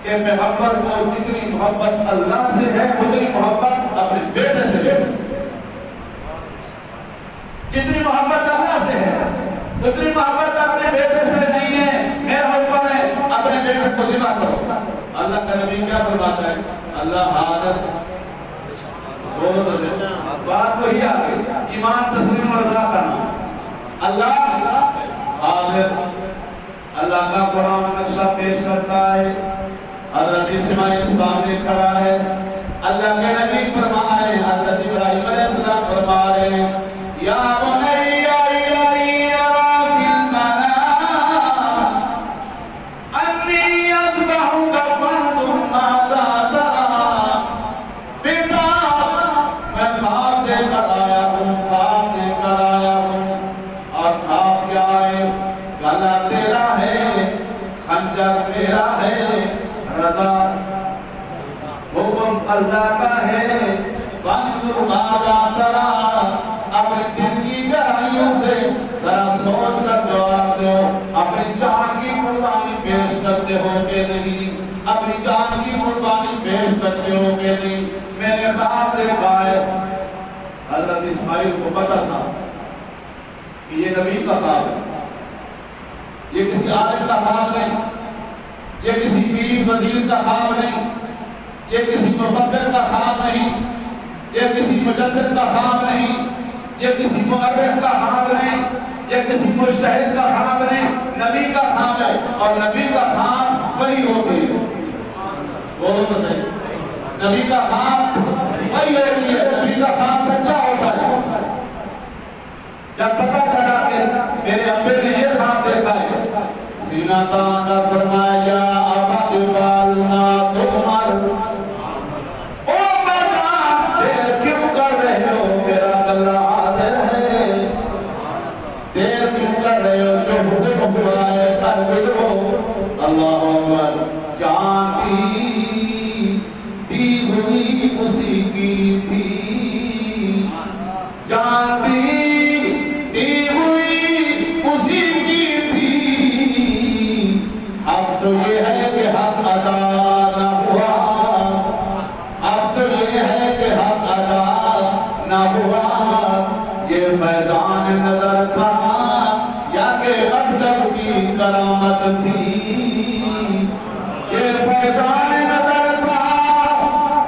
کہ محبت کو جتنی محبت اللہ سے ہے اتنی محبت اپنے بیٹے سے ہے، جتنی محبت اللہ سے ہے اتنی محبت اپنے بیٹے سے نہیں ہے۔ میرا حکم ہے اپنے بیٹے کو ذبح کرو۔ اللہ کا نبی کیا فرماتا ہے؟ اللہ حاضر بولو تو سے بات وہی آگے، ایمان تسلیم و رضا کرنا، اللہ حاضر۔ اللہ کا قرآن نقشہ پیش کرتا ہے، حضرت اسماعیل سامنے کھڑا ہے، اللہ کے نبی فرما رہے ہیں، حضرت ابراہیم علیہ السلام فرما رہے ہیں یا بنی انی ارا فی المنام انی اذبحک فانظر ماذا تری، بیٹا میں خواب دے کر آیا ہوں، خواب دے کر آیا ہوں، اور خواب کیا ہے؟ گلا تیرا ہے، خنجر میرا ہے، رضا حکم اللہ کا ہے، فانظر ماذا تری، اپنی دل کی گہرائیوں سے ذرا سوچ کر جواب دو، اپنی جان کی قربانی پیش کرتے ہو کہ نہیں، اپنی جان کی قربانی پیش کرتے ہو کہ نہیں۔ میں نے خواب دیکھا ہے، حضرت اسماعیل کو پتہ تھا کہ یہ نبی کا خواب ہے، یہ کسی عالم کا خواب نہیں، یہ کسی پیر وزیر کا خواب نہیں، یہ کسی مفکر کا خواب نہیں، یہ کسی مجدد کا خواب نہیں، یہ کسی مؤرخ کا خواب نہیں، یہ کسی مجتہد کا خواب نہیں، نبی کا خواب ہے، اور نبی کا خواب وہی ہوتی ہے، بولو تو صحیح، نبی کا خواب وہی ہوتی ہے، نبی کا خواب سچا ہوتا ہے۔ جب پتہ چلا کہ میرے ابے نے یہ خواب دیکھا ہے، سینہ تان کا فرمایا یا ابا تفعل ما تؤمر، او بیٹا دیر کیوں کر رہے ہو، میرا گلہ حاضر ہے، دیر کیوں کر رہے ہو، جو حکم ہوا ہے کر گزرو۔ اللہ اکبر، جان دی ہوئی اسی کی تھی، جان دی ہوئی اسی کی تھی، اب تو یہ ہے کہ حق ادا نہ ہوا، اب تو یہ ہے کہ حق ادا نہ ہوا، یہ فیضان نظر تھا یا کہ مکتب کی کرامت تھی، یہ فیضان نظر تھا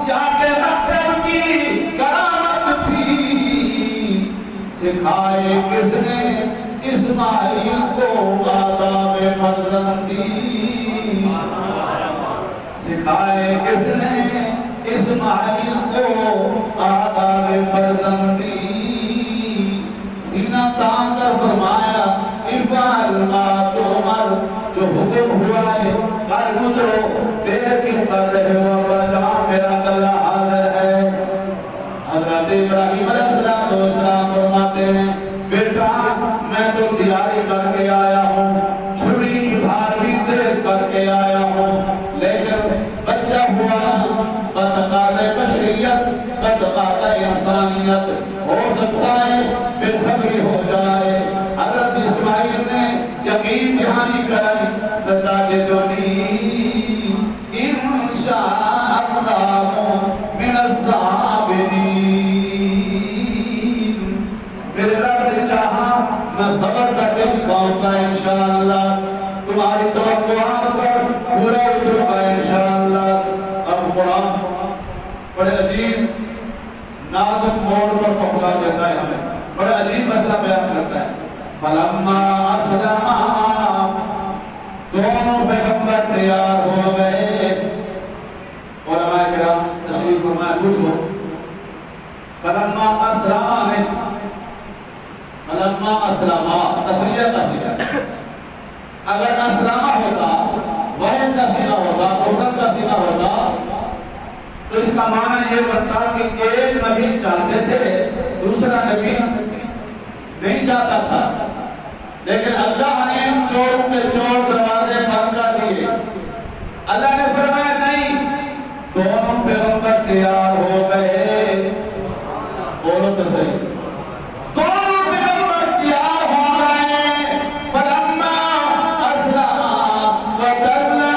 یا کہ مکتب کی کرامت تھی، سکھائے کس نے اسماعیل کو آداب فرزندی، سکھائے کس نے اسماعیل کو آداب فرزندی، سینہ تان کر فرمایا افعل ما تؤمر، جو حکم ہوا ہے کر گزرو، دیر کیوں کر رہے ہو، ابا جان میرا گلہ حاضر ہے۔ حضرت ابراہیم علیہ السلام فرماتے ہیں بیٹا میں تو تیاری کر کے آیا ہوں، چھری کی دھار بھی تیز کر کے آیا ہوں، لیکن بچہ ہوا بتقاضے نے چاہا میں صبر کر کے دکھاؤں گا انشاءاللہ، تمہاری توقعات پر پورا اتروں گا انشاءاللہ۔ اب قرآن بڑے عجیب نازک موڑ پر پہنچا دیتا ہے ہمیں، بڑا عجیب مسئلہ بیان کرتا ہے۔ فلما اسلما، دونوں پیغمبر تیار ہو گئے۔ علماء کرام تشریف فرمائے، پوچھو فلما اسلما میں فلما اسلما تسریہ کا صیغہ، اگر اسلما ہوتا واحد کا صیغہ ہوتا، مفرد کا صیغہ ہوتا تو اس کا معنی یہ بنتا کہ ایک نبی چاہتے تھے دوسرا نبی نہیں چاہتا تھا، لیکن اللہ نے چور کے چور دروازے بند کر دیے۔ اللہ نے فرمایا نہیں، دونوں پیغمبر تیار ہو گئے۔ بولو تو صحیح، دونوں پیغمبر تیار ہو گئے۔ فلما اسلما وتلہ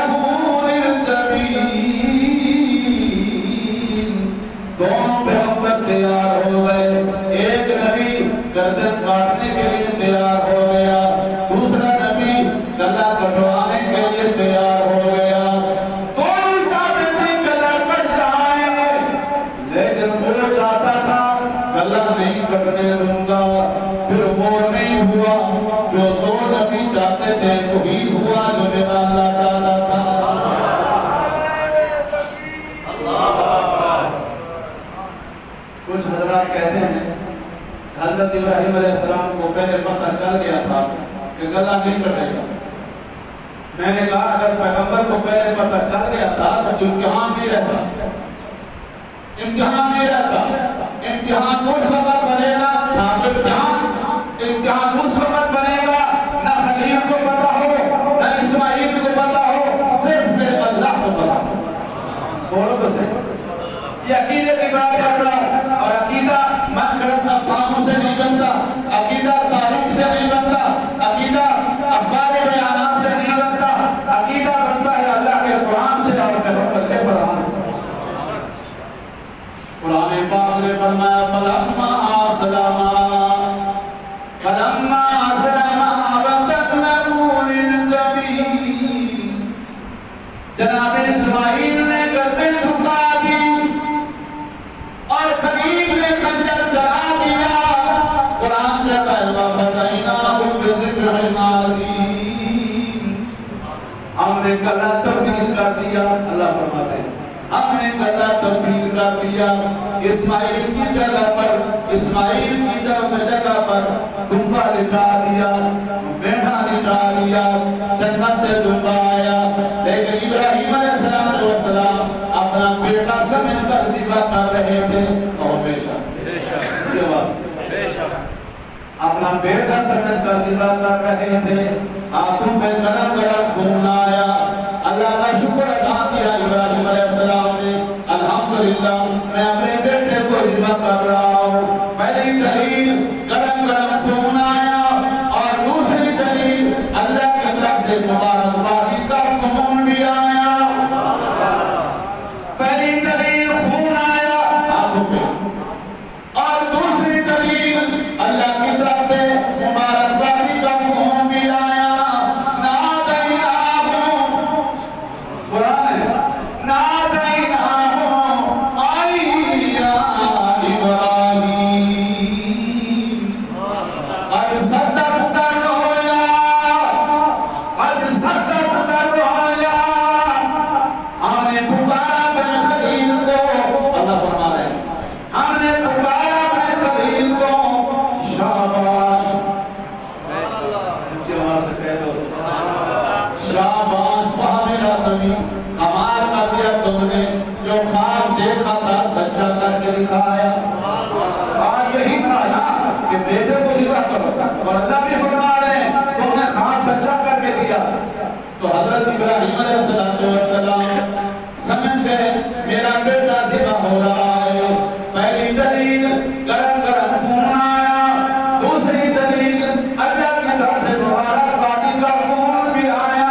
للجبین، دونوں پیغمبر تیار ہو گئے۔ ایک نبی گردن کاٹنے کے لیے تیار ہو گیا، دوسرا نبی گلا کٹوانے کے لیے تیار ہو گیا۔ دونوں چاہتے تھے گلا کٹ جائے، لیکن وہ چاہتا تھا گلا نہیں کٹنے دوں گا۔ پھر وہ نہیں ہوا جو دو نبی چاہتے تھے، وہی ہوا جو میرا اللہ چاہتا تھا۔ کچھ حضرات کہتے ہیں حضرت ابراہیم علیہ السلام کو پہلے پتہ چل گیا تھا کہ گلا نہیں کٹے گا۔ میں نے کہا اگر پیغمبر کو پہلے پتہ چل گیا تھا تو امتحان نہیں رہتا، امتحان نہیں رہتا۔ امتحان اس وقت بنے گا، امتحان اس وقت بنے گا نہ خلیل کو پتہ ہو نہ اسماعیل کو پتہ ہو، صرف میرے اللہ کو پتہ ہو۔ بولو تو صحیح، یہ عقیدے کی بات کر رہا ہوں، اور عقیدہ من گھڑت افسانوں سے نہیں بنتا، عقیدہ تاریخ سے نہیں بنتا، عقیدہ اخبار بیانات سے نہیں بنتا، عقیدہ بنتا ہے اللہ کے قرآن سے اور پیغمبر کے فرمان سے۔ قرآن پاک نے فرمایا فلما اسلما وتلہ للجبین، جناب اسماعیل نے گردن جھکا دی اور خلیل نے خنجر چلا دیا۔ قرآن کہتا ہے وَفَدَيْنَاهُ بِذِبْحٍ عَظِيمٍ، ہم نے گلا تبدیل کر دیا۔ اللہ فرماتے ہیں ہم نے گلا تبدیل کر دیا، اسماعیل کی جگہ پر، اسماعیل کی جگہ پر دمبا لٹا دیا، میڈھا لٹا دیا، جنت سے دمبا آیا۔ لیکن ابراہیم علیہ السلام اپنا بیٹا سمجھ کر ذبح کر رہے تھے، اور بے شک اپنا بیٹا سمجھ کر ذبح کر رہے تھے، ہاتھوں پہ گرم گرم خون آیا۔ اللہ کا شکر ادا کیا ابراہیم علیہ السلام نے، الحمدللہ میں اپنے بیٹے کو ذبح کر رہا ہوں۔ پہلی دلیل گرم گرم خون آیا، اور دوسری دلیل اللہ کی طرف سے مبارکبادی کا خون بھی آیا۔ پہلی دلیل خون آیا ہاتھوں پہ، اور دوسری دلیل اللہ کی طرف سے مبارکبادی کا خون بھی آیا۔ اور اللہ بھی فرما رہے ہیں تو نے خواب سچا کر کے دیا۔ تو حضرت ابراہیم علیہ السلام سمجھ گئے میرا بیٹا ذبح ہو رہا ہے۔ پہلی دلیل گرم گرم خون آیا، دوسری دلیل اللہ کی طرف سے مبارکبادی کا خون بھی آیا۔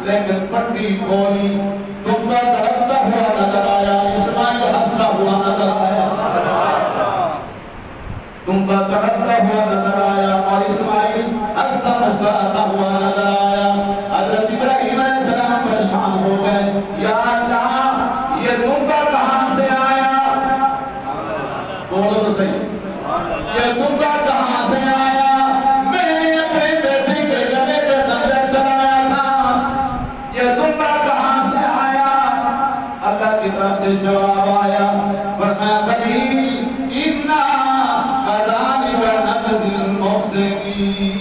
لیکن پٹی کھولی، دمبا تڑپتا ہوا نظر آیا، اسماعیل ہنستا ہوا نظر آیا، دمبا تڑپتا ہوا نظر مسکراتا ہوا نظر آیا. حضرت ابراہیم علیہ السلام پریشان ہو گئے. یا اللہ یہ دمبا کہاں سے آیا؟ بولو تو صحیح. یہ دمبا کہاں سے آیا؟ میں نے اپنے بیٹے کے گلے پہ خنجر چلایا تھا. یہ دمبا کہاں سے آیا؟ اللہ کی طرف سے جواب آیا. فرمایا خلیل اِنَّا كَذَلِكَ نَجْزِي الْمُحْسِنِينَ.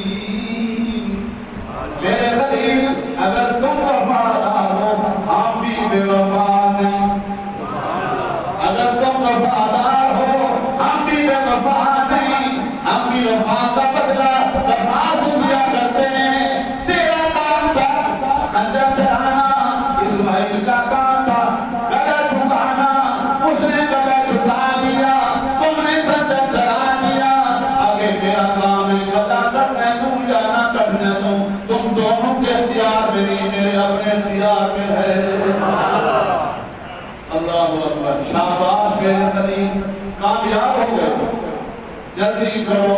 میرے خلیل اگر تم وفادار ہو ہم بھی بے وفا نہیں. اگر تم وفادار ہو ہم بھی بے وفا نہیں. ہم بھی وفا کا بدلہ وفا سے دیا کرتے ہیں. تیرا کام تھا خنجر چلانا, اسماعیل کا کام تھا گلا جھکانا. اس نے گلا جھکا دیا, تم نے خنجر چلا دیا. آگے میرا کام ہے گلا کرنے دوں یا نہ کرنے دوں. تم دونوں کے اختیار میں نہیں, میرے اپنے اختیار میں ہے. اللہ اکبر. شاباش میرے خلیل, کامیاب ہو گئے. جلدی کرو,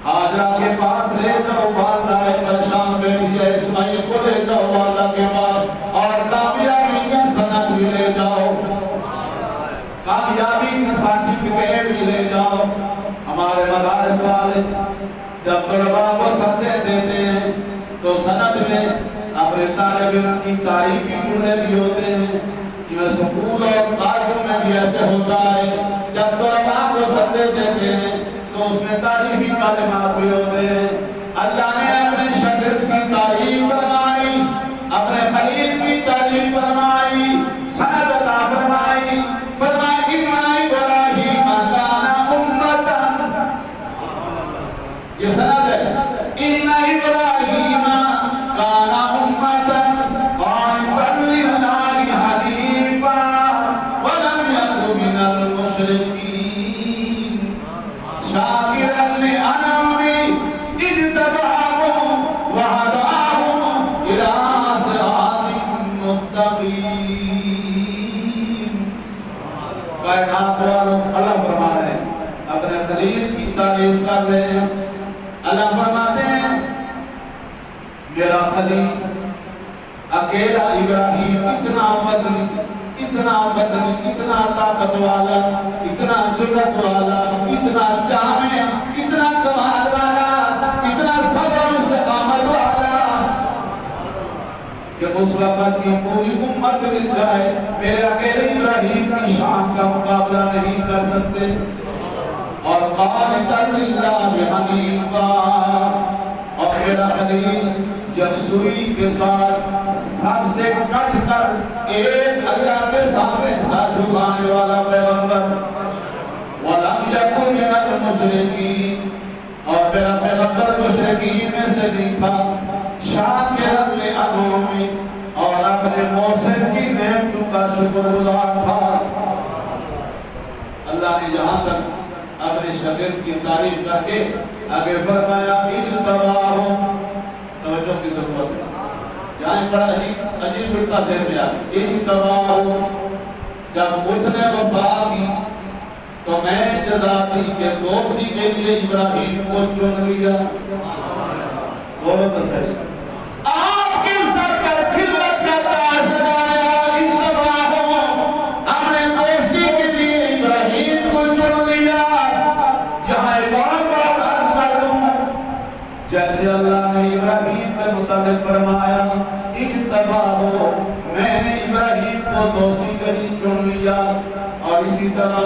حاجرہ کے پاس لے جاؤ. والدہ پریشان بیٹھی ہے, اسماعیل کو لے جاؤ والدہ کے پاس اور کامیابی کی سند بھی لے جاؤ, کامیابی کی سرٹیفکیٹ بھی لے جاؤ. ہمارے مدارس والے جب طلباء کو سندیں دیتے ہیں تو سند میں اپنے طالب علم کی تعریفی جملے بھی ہوتے ہیں. یہ سکول اور کالجوں میں بھی ایسے ہوتا ہے. جب طلباء کو سندیں دیتے ہیں تو اس میں تعریفی کلمات بھی ہوتے ہیں. اللہ نے اپنے شاگرد کی تعریف فرمائی, اپنے خلیل کی تعریف فرمائی, سند عطا فرمائی. فرمائی اِنَّ إِبْرَاهِيمَ كَانَ أُمَّةً. یہ سند ہے. اِنَّ إِبْرَاهِيمَ كَانَ أُمَّةً قَانِتًا لِلَّهِ حَنِيفًا وَلَمْ يَكُ مِنَ الْمُشْرِكِينَ شَاكِرًا لِأَنْعُمِهِ اجْتَبَاهُ وَهَدَاهُ إِلَىٰ صِرَاطٍ مُسْتَقِيمٍ. کائنات والوں اللہ فرما رہے ہیں, اپنے خلیل کی تعریف کر رہے ہیں. اللہ فرماتے ہیں میرا خلیل اکیلا ابراہیم اتنا وزنی, اتنا وزنی, اتنا طاقت والا, اتنا جرأت والا, اتنا جامع, اتنا کمال والا, اتنا صبر و استقامت والا کہ اس وقت کی پوری امت مل جائے میرے اکیلے ابراہیم کی شان کا مقابلہ نہیں کر سکتے. اور قانتا للہ حنیفا, اور میرا خلیل یکسوئی کے ساتھ سب سے کٹ کر ایک اللہ کے سامنے سر جھکانے والا پیغمبر. وَلَمْ يَكُنْ مِنَ الْمُشْرِكِينَ, اور میرا پیغمبر مشرکین میں سے نہیں تھا. شاکرا لِأَنْعُمِهِ, اور اپنے موسر کی نعمتوں کا شکر گزار تھا. اللہ نے جہاں تک اپنے شاگرد کی تعریف کر کے آگے فرمایا اجتباہ. توجہ کی ضرورت ہے, جہاں بڑا عجیب نکتہ ذہن میں آ گیا. اجتباہ, جب اس نے وفا کی تو میں نے جزا دی کہ دوستی کے لیے ابراہیم کو چن لیا. بولو تو صحیح. آپ کے سر پر خلت کا تاج سجایا. اجتباہ, ہم نے دوستی کے لیے ابراہیم کو چن لیا. یہاں ایک اور بات عرض کر دوں, جیسے اللہ نے ابراہیم کے متعلق فرمایا اجتباہ, میں نے ابراہیم کو دوستی کے لیے چن لیا, اور اسی طرح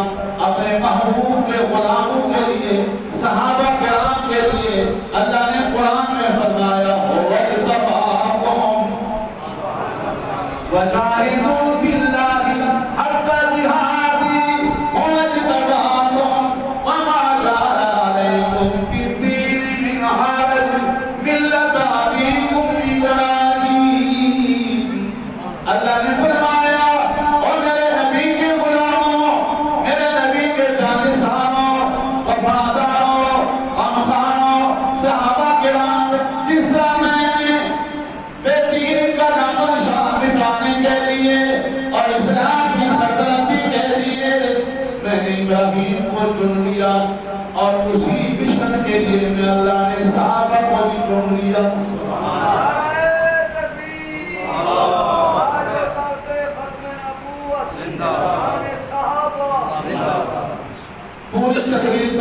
اپنے محبوب کے غلاموں کے لیے, صحابہ کرام کے لیے اللہ نے قرآن میں فرمایا وَاجْتَبَاكُمْ وَجَاهِدُوا فِي اللَّهِ حَقَّ جِهَادِهِ وَاجْتَبَاكُمْ وَمَا جَعَلَ عَلَيْكُمْ فِي الدِّينِ مِنْ حَرَجٍ مِلَّةَ أَبِيكُمْ إِبْرَاهِيمَ. اللہ نے فرمایا اور میرے نبی کے غلاموں, میرے نبی کے جانشانوں, وفاداروں, غمخواروں, صحابہ کرام, جس طرح میں نے بے دین کا نام و نشان مٹانے کے لیے اور اسلام کی سربلندی کے لیے میں نے ابراہیم کو چن لیا, اور اسی مشن کے لیے میں اللہ نے صحابہ کو بھی چن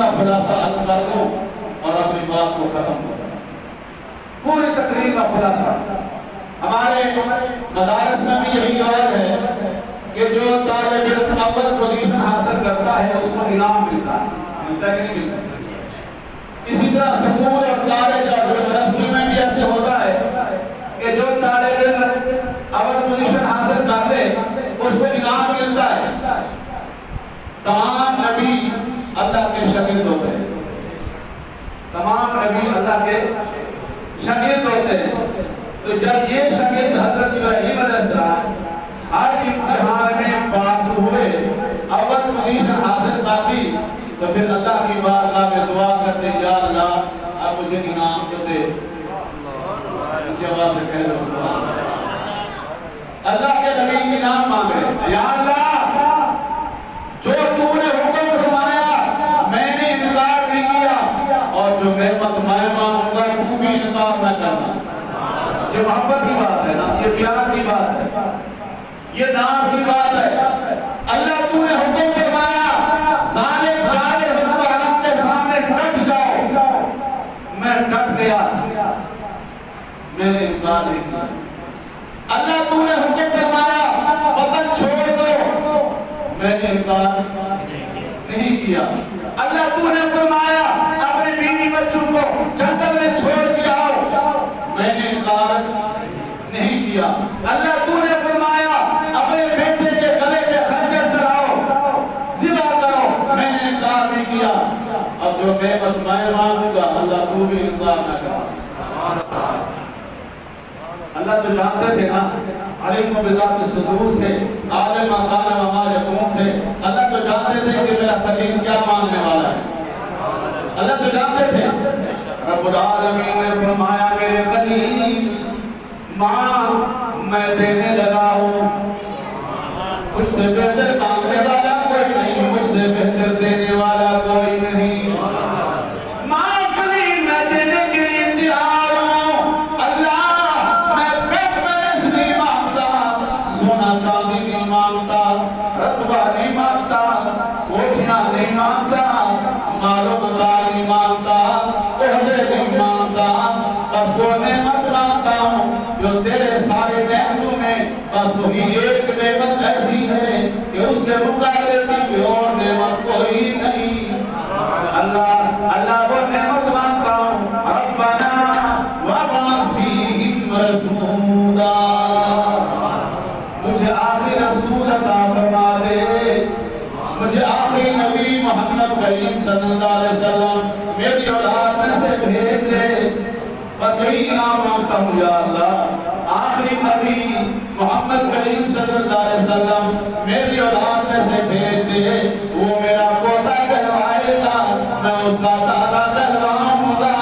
کا خلاصہ عرض کر دوں اور اپنی بات کو ختم کر دوں۔ پوری تقریر کا خلاصہ ہمارے مدارس میں بھی یہی رواج ہے کہ جو طالب علم اول پوزیشن حاصل کرتا ہے اس کو انعام ملتا ہے، ملتا ہے کہ نہیں ملتا؟ اسی طرح سکول اور کالج اور یونیورسٹی میں بھی ایسے ہوتا ہے کہ جو طالب علم اول پوزیشن حاصل کر دے اس کو انعام ملتا ہے۔ تمام نبی اللہ کے شاگرد ہوتے ہیں، تمام نبی اللہ کے شاگرد ہوتے ہیں۔ تو جب یہ شاگرد حضرت ابراہیم علیہ السلام ہر امتحان میں پاس ہوئے، اول پوزیشن حاصل کر دی، تو پھر اللہ کی بارگاہ میں دعا کرتے یا اللہ اب مجھے انعام تو دے۔ اچھی آواز سے کہہ دو سبحان اللہ۔ اللہ کے نبی انعام مانگے، یا اللہ جو تو نے حکم فرمایا میں نے انکار نہیں کیا، اور جو نعمت میں مانگوں گا تو بھی انکار نہ کرنا۔ یہ محبت کی بات ہے نا، یہ پیار کی بات ہے، یہ ناز کی بات ہے۔ اللہ تو نے حکم فرمایا ظالم جاہل حکمران کے سامنے ڈٹ جاؤ، میں ڈٹ گیا، میں نے انکار نہیں کیا۔ اللہ تو نے حکم فرمایا وطن چھوڑ دو، میں نے انکار نہیں کیا۔ اللہ تو نے فرمایا اپنے بیوی بچوں کو جنگل میں چھوڑ کے آؤ، میں نے انکار نہیں کیا۔ اللہ تو نے فرمایا اپنے بیٹے کے گلے پہ خنجر چلاؤ، ذبح کرو، میں نے انکار نہیں کیا۔ اب جو نعمت میں مانگوں گا اللہ تو بھی انکار نہ کرے۔ اللہ تو جانتے تھے نا، علیم و بذات الصدور تھے، عالم ما کان و ما یکون تھے۔ اللہ تو جانتے تھے کہ میرا خلیل کیا مانگنے والا ہے، اللہ تو جانتے تھے۔ رب العالمین نے فرمایا میرے خلیل ماں میں دینے لگا ہوں، مجھ سے بہتر مانگنے والا کوئی نہیں، مجھ سے بہتر دینے والا کوئی نہیں۔ ماں خلیل میں دینے کے لیے تیار ہوں، اللہ میں پیٹ منش نہیں مانگتا، سونا چاندی نہیں مانگتا، رتبہ نہیں مانگتا، کوٹھیاں نہیں مانگتا، مال و مال نہیں مانگتا، عہدے نہیں مانگتا، بس وہ نعمت مانگتا ہوں جو تیرے سارے نعمتوں میں بس وہی ایک نعمت ایسی ہے کہ اس کے مقابلے کی کوئی اور نعمت کوئی نہیں۔ اللہ وہ نعمت مانگتا ہوں، ربنا وابعث فیہم رسولا، مجھے آخری رسول عطا فرما دے، مجھے آخری نبی محمد کریم صلی اللہ علیہ وسلم میری اولاد میں سے بھیج دے۔ بس یہی انعام مانگتا ہوں یا اللہ، آخری نبی محمد کریم صلی اللہ علیہ وسلم میری اولاد میں سے بھیج دے، وہ میرا پوتا کہلائے گا، میں اس کا دادا کہلاؤں گا۔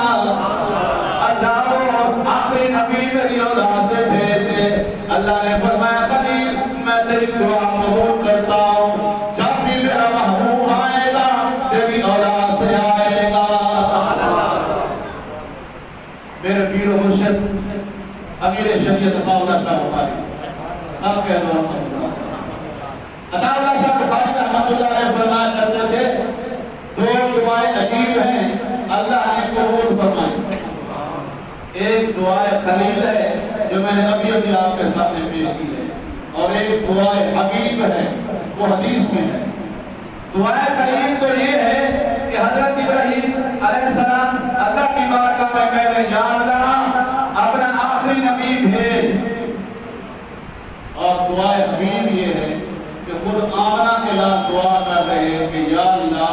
اللہ وہ آخری نبی میری اولاد سے بھیج دے۔ اللہ نے فرمایا خلیل میں تیری دعا قبول کرتا ہوں، جب بھی میرا محبوب آئے گا تیری اولاد سے آئے گا۔ میرے پیر و مرشد امیر شریعت عطا اللہ شاہ بخاری، سب کہہ دو عطا اللہ شاہ بخاری رحمت اللہ علیہ فرمایا کرتے تھے دو دعائیں عجیب ہیں اللہ نے قبول فرمائی۔ ایک دعائے خلیل ہے جو میں نے ابھی آپ کے سامنے پیش کی ہے، اور ایک دعائے حبیب ہے وہ حدیث میں ہے۔ دعائے خلیل تو یہ ہے کہ حضرت ابراہیم علیہ السلام اللہ کی بارگاہ میں کہہ رہے ہیں یا اللہ اپنا آخری نبی بھیج، اور دعائے حبیب یہ ہے کہ خود آمنہ کے لئے دعا کر رہے ہیں کہ یا اللہ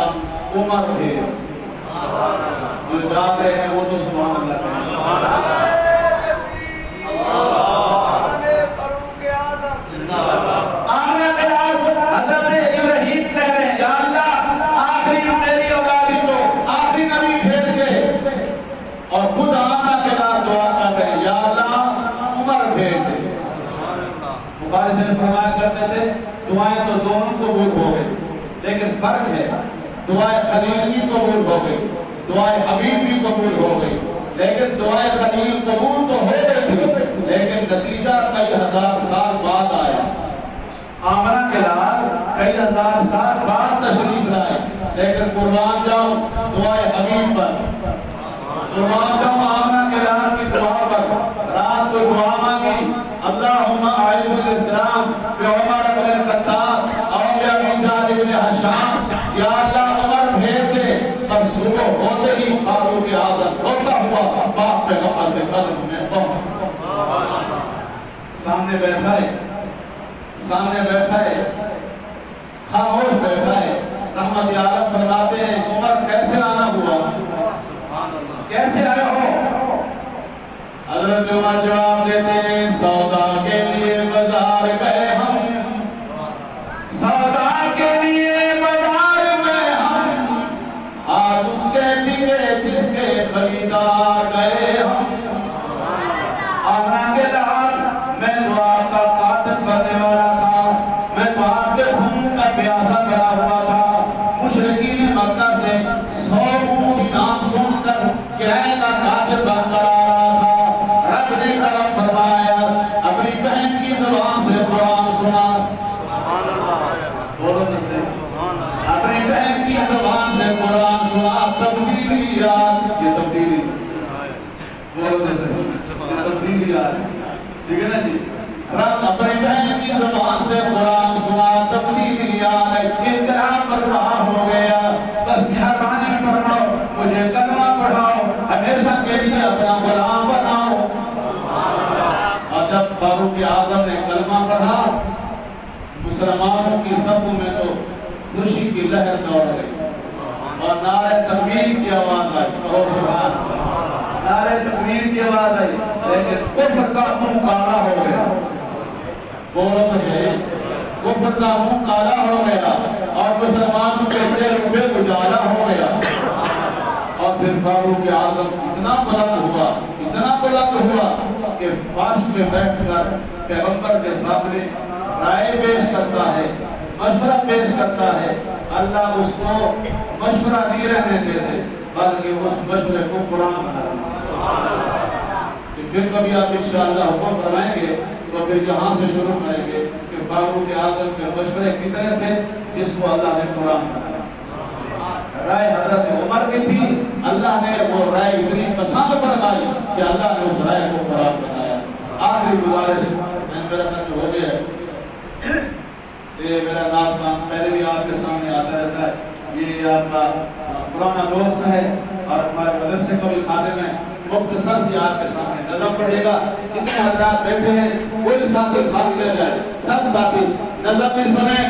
عمر بھیج۔ جو جا رہے ہیں وہ تو سبحان اللہ کہیں۔ آمنہ کے لئے حضرت ابراہیم کہہ رہے ہیں یا اللہ آخری میری اولادی تو آخری نبی بھیج دے، اور خود آمنہ کے لئے دعا کر رہے ہیں یا اللہ عمر بھیج دے۔ بخاری سے فرمایا کرتے تھے دعائیں تو دونوں قبول ہو گئی، لیکن فرق ہے دعائیں خلیل بھی قبول ہو گئی، دعائیں حبیب بھی قبول ہو گئی، لیکن دعائیں خلیل قبول تو ہو گئی تھی لیکن نتیجہ کئی ہزار سال بعد آیا۔ آمنہ کے لال کئی ہزار سال بعد تشریف لائے، لیکن قربان جاؤں قربان جاؤں آمنہ کے رات کی دعا پر، رات کو دعا مانگی، اللہم اعز الاسلام بعمر بن الخطاب اور بأبی جہل بن ہشام، یا اللہ عمر بھیج دے، بس صبح ہوتے ہی فاروق اعظم روتا ہوا باپ پیغمبر کے قدم میں پہنچا۔ سامنے بیٹھا ہے، سامنے بیٹھا ہے، خاموش بیٹھا ہے۔ رحمت عالم فرماتے ہیں عمر کیسے آنا ہوا، کیسے آئے ہو؟ حضرت عمر جواب دیتے ہیں سودا کے لیے بازار گئے ہم، سودا کے لیے بازار گئے ہم، آج اس کے ٹکے جس کے خریدار گئے ہم۔ آمنہ کے لال میں تو آپ کا قاتل کرنے والا تھا، میں تو آپ کے خون کا پیاسا کرا ہوا تھا۔ مشرکین مکہ سے 100 اونٹ انعام سن کر قلعے کا قاتل بن کر آ رہا تھا۔ رب نے کرم فرمایا، اپنی بہن کی زبان سے قرآن سنا، بولو جیسے اپنی بہن کی زبان سے قرآن سنا۔ تبدیلیات، یہ تبدیلی، بولو جیسے تبدیلیات، ٹھیک ہے نا جی؟ رب اپنی بہن کی زبان سے قرآن سنا، تبدیلیات، انقلاب برپا ہو گیا۔ بس مہربانی فرماؤ، مجھے کلمہ پڑھاؤ، ہمیشہ کے لیے اپنا غلام بناؤ۔ اور جب فاروق اعظم نے کلمہ پڑھا، مسلمانوں کی صفوں میں تو خوشی کی لہر دوڑ گئی اور نعرہ تکبیر کی آواز آئی، اور سبحان نعرہ تکبیر کی آواز آئی، لیکن کفر کا منہ کالا ہو گیا۔ بولو تو صحیح، کفر کا منہ کالا ہو گیا اور مسلمانوں کے چہروں پہ اجالا ہو گیا۔ اور پھر فاروق اعظم اتنا بلند ہوا، اتنا بلند ہوا کہ فرش میں بیٹھ کر پیغمبر کے سامنے رائے پیش کرتا ہے، مشورہ پیش کرتا ہے۔ اللہ اس کو مشورہ نہیں رہنے دیتے بلکہ اس مشورے کو قرآن بنا دیتے۔ پھر کبھی آپ انشاءاللہ حکم فرمائیں گے تو پھر یہاں سے شروع کریں گے کہ فاروق اعظم کے مشورے کتنے تھے جس کو اللہ نے قرآن بنایا۔ رائے حضرت عمر کی تھی، اللہ نے وہ رائے اتنی پسند فرمائی کہ اللہ نے اس رائے کو قرآن بنایا۔ آخری گزارش میرا خرچ ہو گیا ہے، یہ میرا ناظران پہلے بھی آپ کے سامنے آتا رہتا ہے، یہ آپ کا پرانا دوست ہے اور ہمارے مدرسے کا بھی خادم ہے۔ مختصر سی آپ کے سامنے نظم پڑھے گا، کتنے حضرات بیٹھے ہیں، کوئی ساتھی خالی لے جائے، سب ساتھی نظم بھی سنیں۔